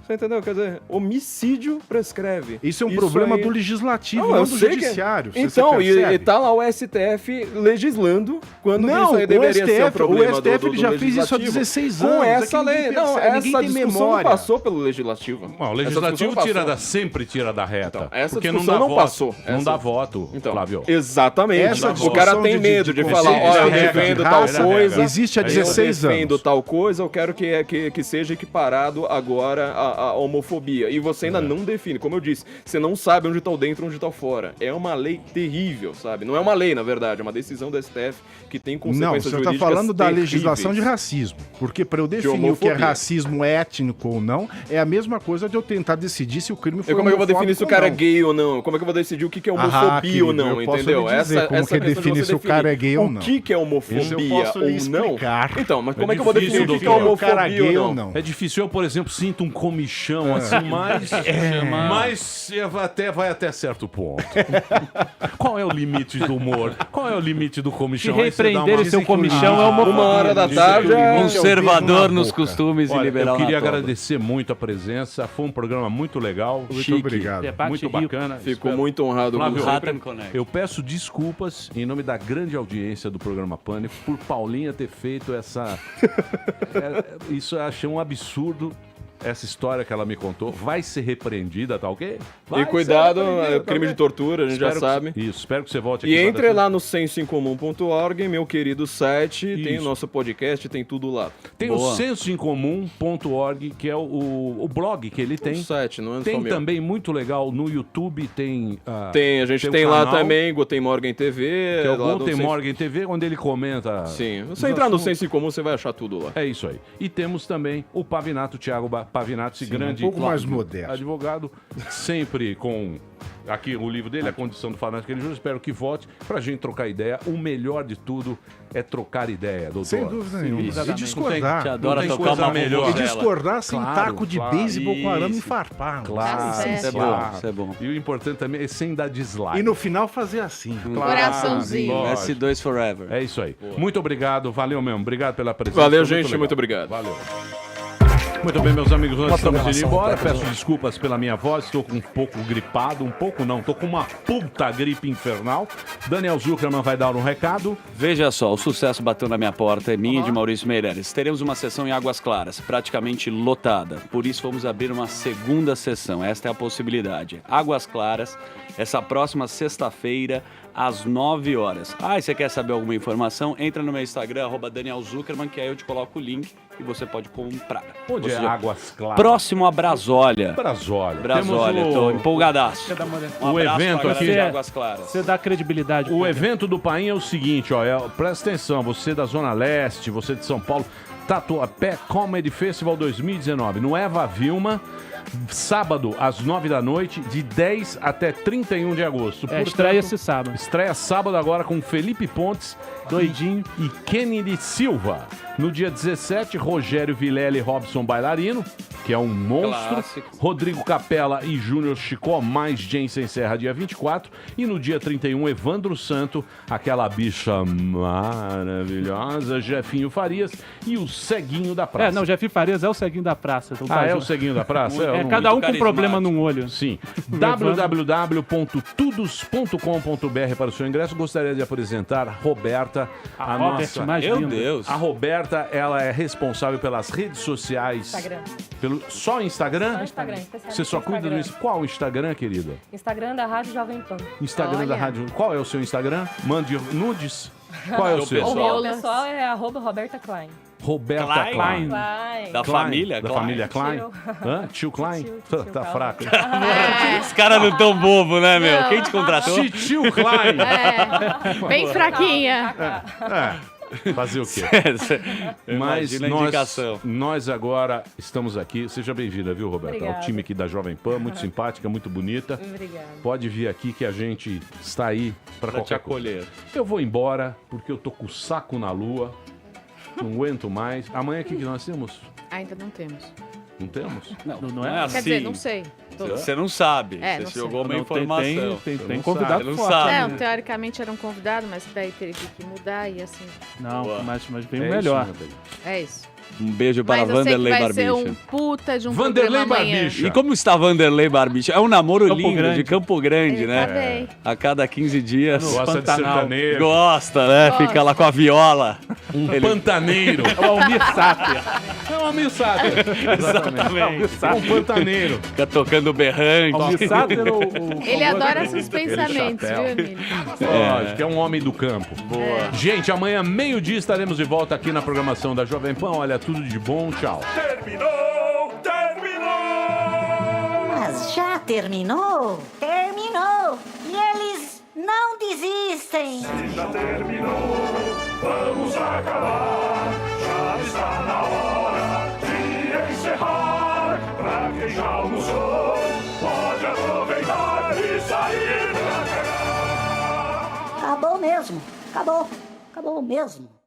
J: Você entendeu? Quer dizer, homicídio prescreve.
L: Isso é um problema
J: aí-
L: do legislativo,
J: Não,
L: não
J: eu
L: do
J: sei que-
L: judiciário. você
J: Então,
L: percebe?
J: e tá lá o STF legislando quando
L: Não,
J: isso aí deveria ser um problema
L: o STF
J: do
L: ele já fez isso há
J: legislativo.
L: 16
J: Com
L: anos. é
J: essa
L: que ninguém
J: lei. Não,
L: percebe, ninguém
J: essa
L: tem
J: discussão
L: memória.
J: não passou pelo legislativo.
D: Bom, o
J: Essa
D: legislativo
J: discussão
D: tira
J: passou.
D: sempre tira da reta.
J: Então, essa
D: porque não
J: discussão
D: dá
J: não
D: voto.
J: passou.
D: Não
J: Essa-
D: dá voto,
J: Então,
D: Flávio.
J: exatamente.
L: Essa
J: O cara
L: discussão
J: tem medo de falar,
L: conceito
J: olha, eu
L: de regra,
J: defendo
L: de
J: tal
L: raça,
J: coisa.
L: existe há 16
J: Eu defendo
L: anos.
J: tal coisa, eu quero que seja equiparado agora a homofobia. E você ainda não define. Como eu disse, você não sabe onde tá o dentro e onde tá o fora. É uma lei terrível, sabe? Não é uma lei, na verdade, é uma decisão do STF que tem
L: Não,
J: consequências
L: você está
J: jurídicas
L: falando da
J: terríveis.
L: legislação de racismo. Porque para eu definir o que é
J: homofobia.
L: racismo étnico ou não, é a mesma coisa de eu tentar decidir se o crime foi
J: E como é que eu vou definir se o cara é
L: não.
J: gay ou não? Como é que eu vou decidir o que é homofobia
L: querido,
J: ou não,
L: eu posso
J: entendeu?
L: lhe dizer como que
J: questão de
L: define
J: você
L: se o cara
J: definir
L: é gay ou não.
J: O que é
L: Isso
J: homofobia
L: eu posso
J: ou
L: lhe
J: não?
L: explicar.
J: Então, mas como é que eu vou
D: difícil,
J: definir o que é
D: doutor.
J: homofobia
L: O cara é gay ou não?
D: É difícil. Eu, por exemplo, sinto um comichão assim, mas vai até certo ponto. Qual é o limite do humor? Qual é o limite do comichão?
K: Se
D: Aí você dá
K: repreender esse seu comichão é homofobia.
J: 1h da tarde é
B: Conservador nos
L: boca.
B: costumes e
D: Olha,
B: liberal
D: eu queria
B: na toba.
D: agradecer muito a presença. Foi um programa muito legal.
L: Muito
D: chique,
L: obrigado.
K: Debate
D: muito
K: rico.
D: bacana.
J: Fico
D: Espero-
J: muito honrado
D: Flávio,
J: com
B: Ratten Connect.
D: Eu peço desculpas em nome da grande audiência do programa Pânico por Paulinha ter feito essa. Isso eu achei um absurdo. Essa história que ela me contou vai ser repreendida, tá ok? Vai
J: E cuidado,
D: ser repreendida,
J: é
D: tá
J: crime
D: ok?
J: de tortura, a gente já
D: Espero
J: sabe.
D: Isso, espero que você volte aqui.
J: E
D: para
J: entre
D: dar-
J: lá no sensoincomum.org, meu querido site, tem o
D: Isso.
J: nosso podcast, tem tudo lá.
D: Tem
B: Boa.
D: o sensoincomum.org, que é o blog que ele
J: Tem
D: tem.
J: o site, não é só
D: Tem
J: meu.
D: também muito legal no YouTube, tem.
J: Tem, a gente
D: tem
J: tem
D: um
J: lá
D: canal,
J: também, Guten Morgen TV.
D: que é o
J: lá do
D: Golden
J: Senso-
D: Morgan TV, onde ele comenta.
J: Sim,
D: os
J: você entrar no
D: assuntos.
J: Senso em Comum, você vai achar tudo lá.
D: É isso aí. E temos também o Pavinato, Thiago Pavinato, esse grande
L: um pouco mais modesto.
D: advogado, sempre com aqui o livro dele, A Condição do Fanático Religioso. Espero que volte pra gente trocar ideia. O melhor de tudo é trocar ideia, doutor.
L: Sem dúvida nenhuma.
D: Isso.
L: E discordar.
B: Te adora
D: tem
B: tocar
D: coisa
B: uma
D: melhor.
L: E
B: dela.
L: discordar sem
D: Claro,
L: taco de
D: claro.
L: beisebol com arame
B: Isso.
L: farpado.
D: Claro,
H: Tá
B: Isso é bom,
D: claro.
B: isso é bom.
D: E o importante também é sem dar dislike.
L: E no final fazer assim.
H: Coraçãozinho.
D: lógico.
B: S2 Forever.
D: É isso aí. Muito obrigado, valeu mesmo. Obrigado pela presença.
J: Valeu,
D: Foi
J: gente,
D: legal.
J: muito obrigado.
D: Valeu. Muito bem, meus amigos, nós estamos indo
F: programação
D: embora.
F: completa.
D: Peço desculpas pela minha voz, estou um pouco gripado, um pouco não, estou com uma puta gripe infernal. Daniel Zuckerman vai dar um recado.
B: Veja só, o sucesso bateu na minha porta, é minha e de Maurício Meirelles. Teremos uma sessão em Águas Claras, praticamente lotada. Por isso vamos abrir uma segunda sessão. Esta é a possibilidade. Águas Claras, essa próxima sexta-feira, às 9 horas. E você quer saber alguma informação? Entra no meu Instagram, @Daniel Zuckerman, que aí eu te coloco o link e você pode comprar.
D: Onde
B: Ou
D: é
B: seja,
D: Águas Claras?
B: Próximo a Brasólia.
D: Brasólia.
B: Brasólia,
D: Temos
B: tô empolgadaço.
D: O
B: Um abraço
D: evento
B: pra
D: aqui-
B: galera de Águas Claras.
K: Você dá credibilidade.
D: O evento do Paim é o seguinte, ó, presta atenção, você da Zona Leste, você de São Paulo, Tatuapé Comedy Festival 2019, no Eva Vilma, sábado às 9 da noite, de 10 até 31 de agosto.
K: Estreia esse sábado.
D: Estreia sábado agora com Felipe Pontes,
K: Doidinho.
D: e Kennedy Silva. No dia 17, Rogério Vilela e Robson Bailarino, que é um monstro.
B: Clássico.
D: Rodrigo Capella e Júnior Chicó, mais Jensen Serra, dia 24. E no dia 31, Evandro Santo, aquela bicha maravilhosa, Jefinho Farias e o Ceguinho da Praça.
K: Não, Jeff Farias é o ceguinho da praça. Então tá
D: é o
K: junto.
D: Ceguinho da Praça?
K: É,
D: Eu não-
K: cada um com
B: carismático.
K: problema num olho.
D: Sim. www.tudos.com.br para o seu ingresso. Gostaria de apresentar Roberta, a
K: Robert,
D: nossa...
K: mais
B: Meu
K: lindo.
B: Deus.
D: A Roberta, ela é responsável pelas redes sociais.
M: Instagram.
D: Só Instagram?
M: Só Instagram, especialmente
D: Você só cuida do
M: Instagram.
D: Qual o Instagram, querida?
M: Instagram da Rádio Jovem Pan.
D: Instagram da
H: Olha.
D: rádio. Qual é o seu Instagram? Mande nudes. Qual é o seu?
M: O meu
H: Rolas.
M: pessoal é @Roberta Klein.
D: Roberta
B: Klein.
D: Klein.
M: Klein.
B: Da
D: Klein,
B: família?
D: Da
B: Klein.
D: família Klein?
M: Tio.
D: Hã? Tio Klein?
M: Tio,
D: Tá
M: calma.
D: fraco.
B: Os caras não tão bobo, né, meu? Quem te contratou?
D: Tio Klein.
H: Bem fraquinha.
D: Fazer o quê? Mas
B: Imagina a indicação.
D: nós agora estamos aqui. Seja bem-vinda, viu, Roberta? Ao
M: Obrigada.
D: time aqui da Jovem Pan, muito simpática, muito bonita.
M: Obrigada.
D: Pode vir aqui que a gente está aí para
B: Pra te
D: qualquer coisa.
B: acolher.
D: Eu vou embora porque eu tô com o saco na lua. Não aguento mais. Amanhã o que nós temos?
H: Ainda não temos.
D: Não temos?
B: Não é assim.
H: Quer dizer, não sei.
B: Você não sabe.
H: É,
B: Você
H: não sei.
B: jogou uma
K: Não,
B: informação.
K: tem convidado
B: Você não
K: forte.
B: sabe.
H: Não, teoricamente era um convidado, mas daí teve que mudar e assim.
K: Não,
B: Boa.
K: mas vem o
B: É
K: melhor.
B: isso, meu bem.
H: É isso.
B: Um beijo para
H: Mas eu sei que
B: Vanderlei
H: vai ser
B: Barbicha.
H: um puta de um
D: Vanderlei
H: programa amanhã.
D: Barbicha.
B: E como está Vanderlei Barbicha? É um namoro
K: Campo
B: lindo,
K: Grande.
B: de Campo Grande,
H: Ele
B: né?
H: tá bem.
B: A cada 15 dias.
D: Gosta de
K: Pantanal.
D: sertanejo.
B: Gosta, né?
H: Gosta.
B: Fica lá com a viola.
D: Pantaneiro.
K: É o Almir Sater.
D: É uma mensagem.
B: Exatamente.
D: É um pantaneiro.
B: Fica tocando berrante.
K: Almir Sater ou...
H: Ele adora seus pensamentos,
D: chapéu.
H: viu, Emílio?
D: Lógico, é um homem do campo. Boa. Gente, amanhã, meio-dia, estaremos de volta aqui na programação da Jovem Pan. Olha, tudo de bom. Tchau.
G: Mas já terminou? Terminou! E eles não desistem!
A: Já terminou, vamos acabar. Já está na hora de encerrar. Pra quem já almoçou, pode aproveitar e sair pra cá.
G: Acabou mesmo! Acabou! Acabou mesmo!